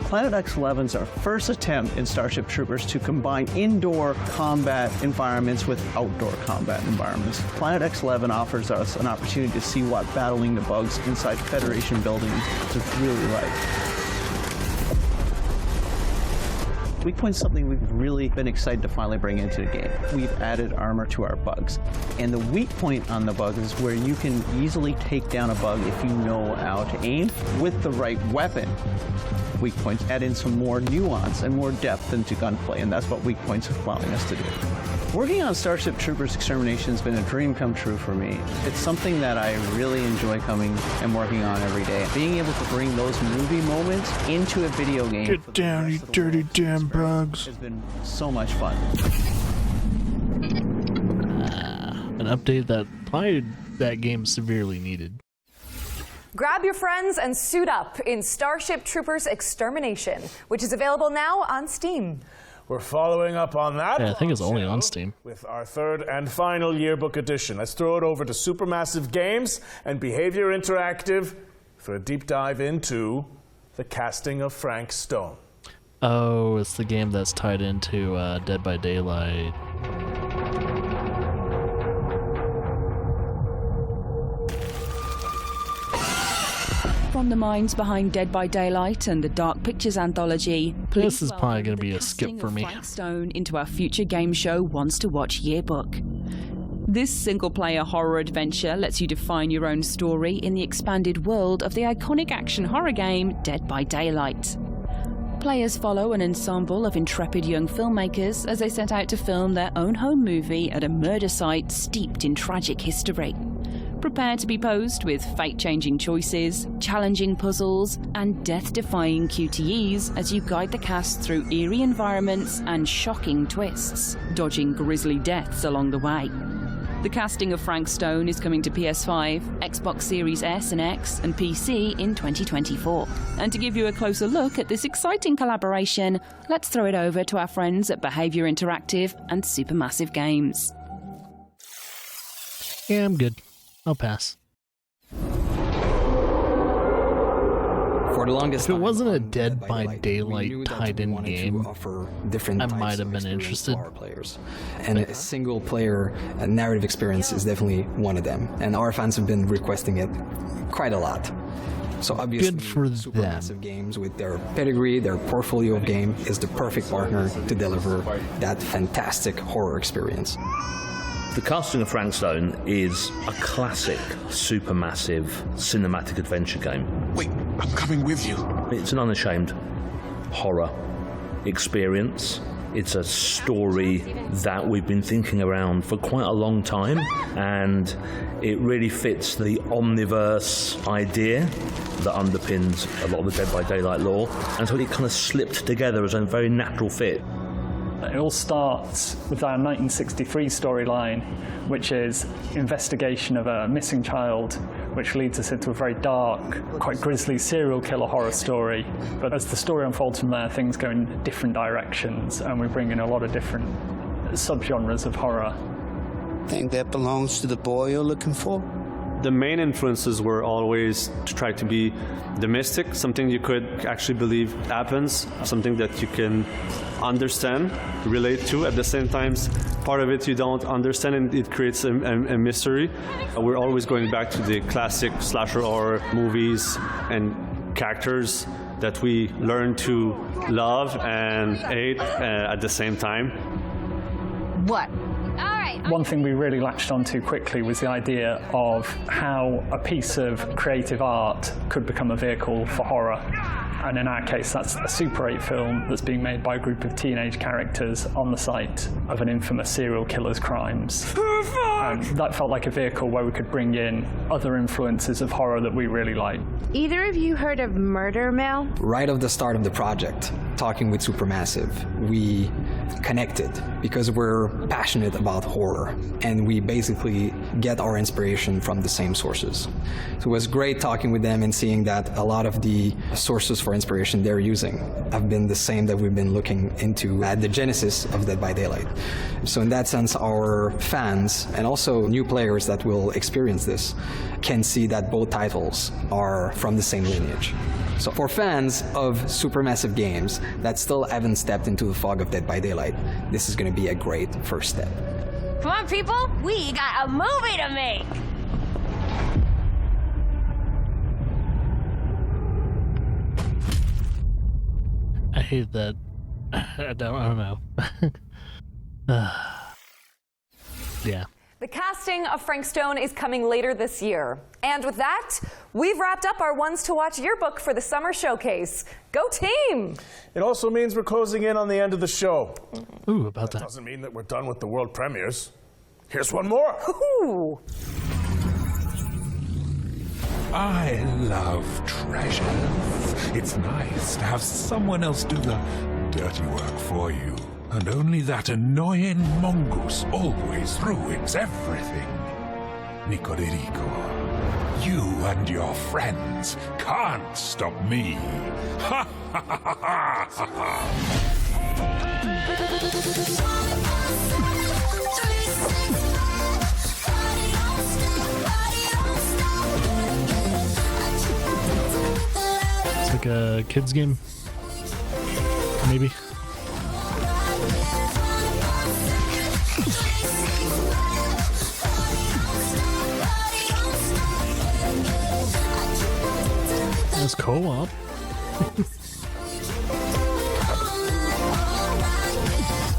Planet X11 is our first attempt in Starship Troopers to combine indoor combat environments with outdoor combat environments. Planet X11 offers us an opportunity to see what battling the bugs inside Federation buildings is really like. Weak Point's something we've really been excited to finally bring into the game. We've added armor to our bugs. And the weak point on the bug is where you can easily take down a bug if you know how to aim with the right weapon. Weak Points add in some more nuance and more depth into gunplay, and that's what Weak Points is allowing us to do. Working on Starship Troopers Extermination has been a dream come true for me. It's something that I really enjoy coming and working on every day. Being able to bring those movie moments into a video game. Get down, you dirty damn bugs. Has been so much fun. An update that probably that game severely needed. Grab your friends and suit up in Starship Troopers Extermination, which is available now on Steam. We're following up on that. Yeah, I think it's only on Steam. With our third and final yearbook edition. Let's throw it over to Supermassive Games and Behavior Interactive for a deep dive into the casting of Frank Stone. Oh, it's the game that's tied into Dead by Daylight. From the minds behind Dead by Daylight and the Dark Pictures anthology, This is probably going to be a skip for me. Frank Stone into our future game show Wants to Watch yearbook. This single-player horror adventure lets you define your own story in the expanded world of the iconic action horror game Dead by Daylight. Players follow an ensemble of intrepid young filmmakers as they set out to film their own home movie at a murder site steeped in tragic history. Prepare to be posed with fate-changing choices, challenging puzzles, and death-defying QTEs as you guide the cast through eerie environments and shocking twists, dodging grisly deaths along the way. The casting of Frank Stone is coming to PS5, Xbox Series S and X, and PC in 2024. And to give you a closer look at this exciting collaboration, let's throw it over to our friends at Behavior Interactive and Supermassive Games. Yeah, I'm good. I'll pass. For the longest if it wasn't a Dead by Daylight tied-in game, different I might have been interested. Players. And a single-player narrative experience is definitely one of them. And our fans have been requesting it quite a lot. So obviously, Good for them. Supermassive Games, with their pedigree, their portfolio of game, is the perfect partner to deliver that fantastic horror experience. The casting of Frank Stone is a classic, supermassive, cinematic adventure game. Wait, I'm coming with you. It's an unashamed horror experience. It's a story that we've been thinking around for quite a long time, and it really fits the omniverse idea that underpins a lot of the Dead by Daylight lore, and so it kind of slipped together as a very natural fit. It all starts with our 1963 storyline, which is investigation of a missing child, which leads us into a very dark, quite grisly serial killer horror story. But as the story unfolds from there, things go in different directions, and we bring in a lot of different subgenres of horror. Think that belongs to the boy you're looking for? The main influences were always to try to be the mystic, something you could actually believe happens, something that you can understand, relate to. At the same time, part of it you don't understand, and it creates a mystery. We're always going back to the classic slasher horror movies and characters that we learn to love and hate at the same time. What? One thing we really latched onto quickly was the idea of how a piece of creative art could become a vehicle for horror. And in our case, that's a Super 8 film that's being made by a group of teenage characters on the site of an infamous serial killer's crimes. And that felt like a vehicle where we could bring in other influences of horror that we really like. Either of you heard of Murder Mill? Right off the start of the project, talking with Supermassive, we connected because we're passionate about horror, and we basically get our inspiration from the same sources. So it was great talking with them and seeing that a lot of the sources for inspiration they're using have been the same that we've been looking into at the genesis of Dead by Daylight. So in that sense, our fans and also new players that will experience this can see that both titles are from the same lineage. So for fans of Supermassive Games that still haven't stepped into the fog of Dead by Daylight, this is going to be a great first step. Come on, people, we got a movie to make! I hate that. I don't know. Yeah. The casting of Frank Stone is coming later this year. And with that, we've wrapped up our Ones to Watch yearbook for the summer showcase. Go team! It also means we're closing in on the end of the show. Ooh, about that. Doesn't mean that we're done with the world premieres. Here's one more. Ooh. I love treasures. It's nice to have someone else do the dirty work for you. And only that annoying mongoose always ruins everything. Nicoririco, you and your friends can't stop me. Ha ha ha ha ha ha! It's like a kid's game, maybe. It's co-op.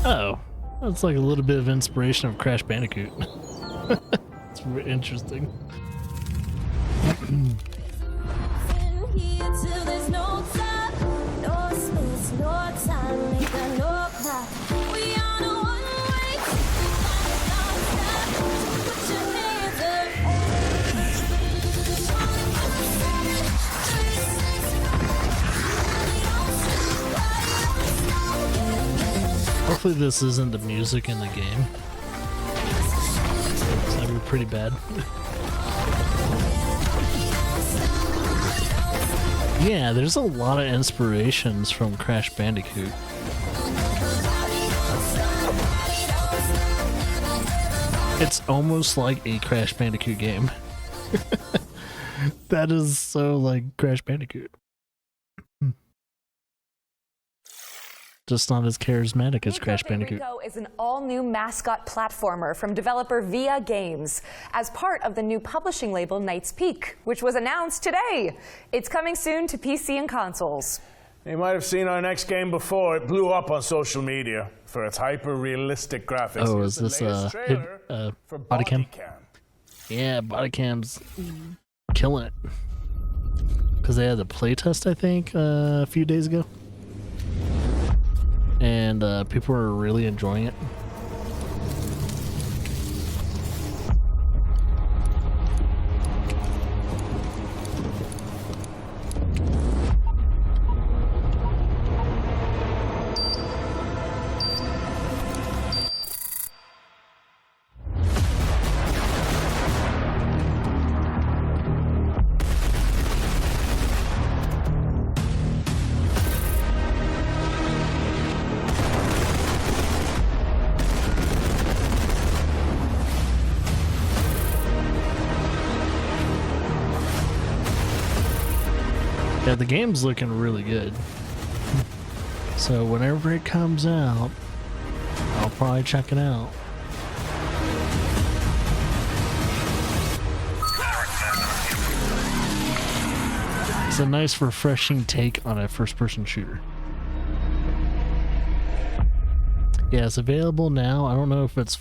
Oh, that's like a little bit of inspiration of Crash Bandicoot. It's really interesting. Hopefully this isn't the music in the game. That'd be pretty bad. Yeah, there's a lot of inspirations from Crash Bandicoot. It's almost like a Crash Bandicoot game. That is so like Crash Bandicoot. just not as charismatic as Crash Bandicoot. Rico is an all-new mascot platformer from developer Via Games as part of the new publishing label Knight's Peak, which was announced today. It's coming soon to PC and consoles. You might have seen our next game before. It blew up on social media for its hyper-realistic graphics. Oh, is this body cam? Yeah, body cam's killing it. Because they had the playtest, I think, a few days ago. And people were really enjoying it. Yeah, the game's looking really good. So whenever it comes out, I'll probably check it out. It's a nice, refreshing take on a first-person shooter. Yeah, it's available now. I don't know if it's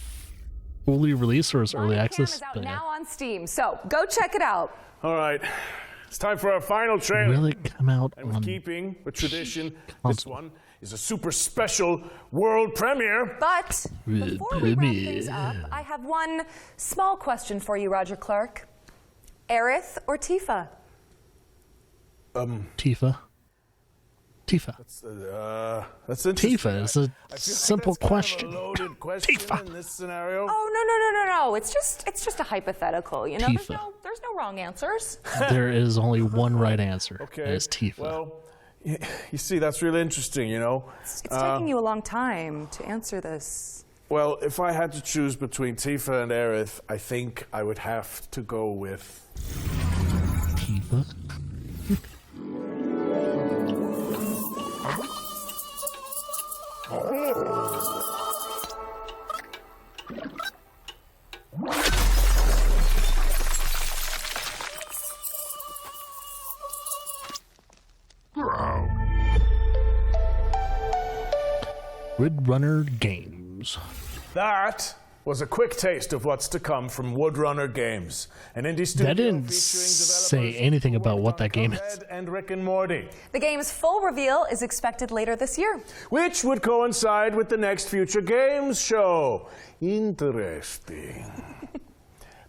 fully released or it's early access. Is out now on Steam, so go check it out. All right. It's time for our final trailer. Will it come out and on keeping with tradition, this one is a super special world premiere. But before we wrap things up, I have one small question for you, Roger Clark. Aerith or Tifa? Tifa. Tifa. That's interesting. Tifa is a simple question. Tifa. In this scenario. Oh, no. It's just a hypothetical, you know? Tifa. There's no wrong answers. There is only one right answer. Okay. And it's Tifa. Well, you see, that's really interesting, you know? It's taking you a long time to answer this. Well, if I had to choose between Tifa and Aerith, I think I would have to go with Tifa. Woodrunner Games. That was a quick taste of what's to come from Woodrunner Games, an indie studio That didn't featuring say anything about what that game is. Cuphead and Rick and Morty, The game's full reveal is expected later this year. which would coincide with the next Future Games show. Interesting.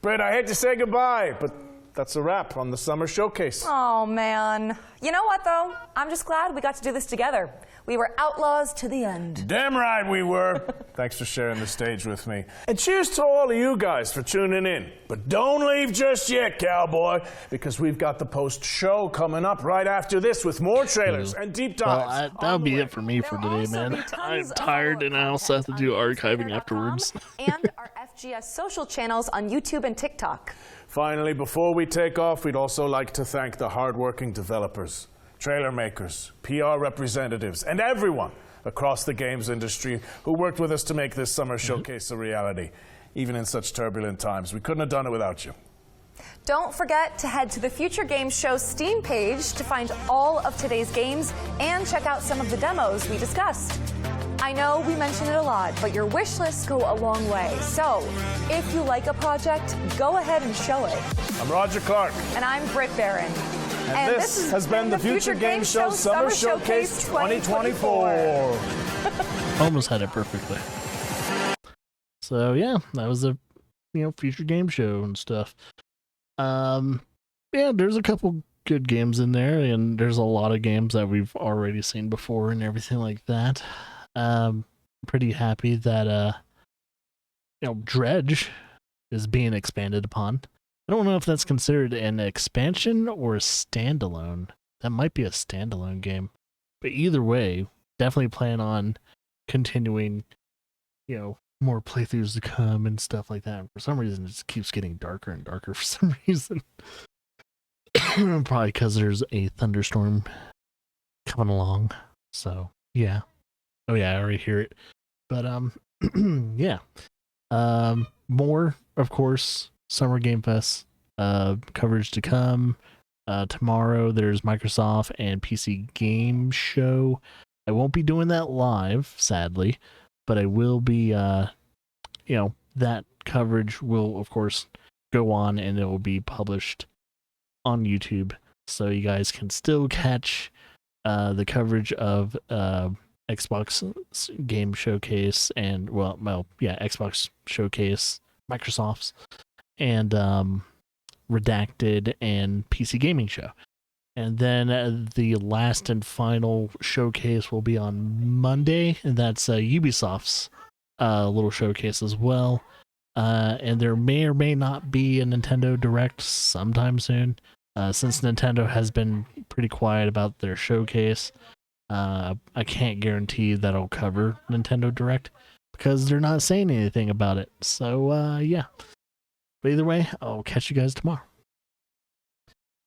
Brett, I hate to say goodbye, but that's a wrap on the Summer Showcase. Oh, man. You know what, though? I'm just glad we got to do this together. We were outlaws to the end. Damn right we were. Thanks for sharing the stage with me. And cheers to all of you guys for tuning in. But don't leave just yet, cowboy, because we've got the post-show coming up right after this with more trailers and deep dives. Well, that'll be it for me for today, man. I'm tired and I also have to do archiving afterwards. And our FGS social channels on YouTube and TikTok. Finally, before we take off, we'd also like to thank the hardworking developers, trailer makers, PR representatives, and everyone across the games industry who worked with us to make this Summer Showcase a reality. Even in such turbulent times, we couldn't have done it without you. Don't forget to head to the Future Games Show Steam page to find all of today's games and check out some of the demos we discussed. I know we mention it a lot, but your wish lists go a long way. So, if you like a project, go ahead and show it. I'm Roger Clark. And I'm Britt Barron. And this has been the Future Games Show Summer Showcase 2024. Almost had it perfectly. So yeah, that was the Future Game Show and stuff. Yeah, there's a couple good games in there, and there's a lot of games that we've already seen before and everything like that. Pretty happy that Dredge is being expanded upon. I don't know if that's considered an expansion or a standalone. That might be a standalone game. But either way, definitely plan on continuing, more playthroughs to come and stuff like that. For some reason, it just keeps getting darker and darker for some reason. Probably because there's a thunderstorm coming along. So, yeah. Oh yeah, I already hear it. But yeah. More, of course, Summer Game Fest coverage to come. Tomorrow there's Microsoft and PC Game Show. I won't be doing that live, sadly, but I will be, that coverage will, of course, go on and it will be published on YouTube. So you guys can still catch the coverage of Xbox Game Showcase and, Xbox Showcase, Microsoft's, and Redacted and PC Gaming Show. And then the last and final showcase will be on Monday, and that's Ubisoft's little showcase as well. And there may or may not be a Nintendo Direct sometime soon. Since Nintendo has been pretty quiet about their showcase, I can't guarantee that I'll cover Nintendo Direct because they're not saying anything about it. So, yeah. But either way, I'll catch you guys tomorrow.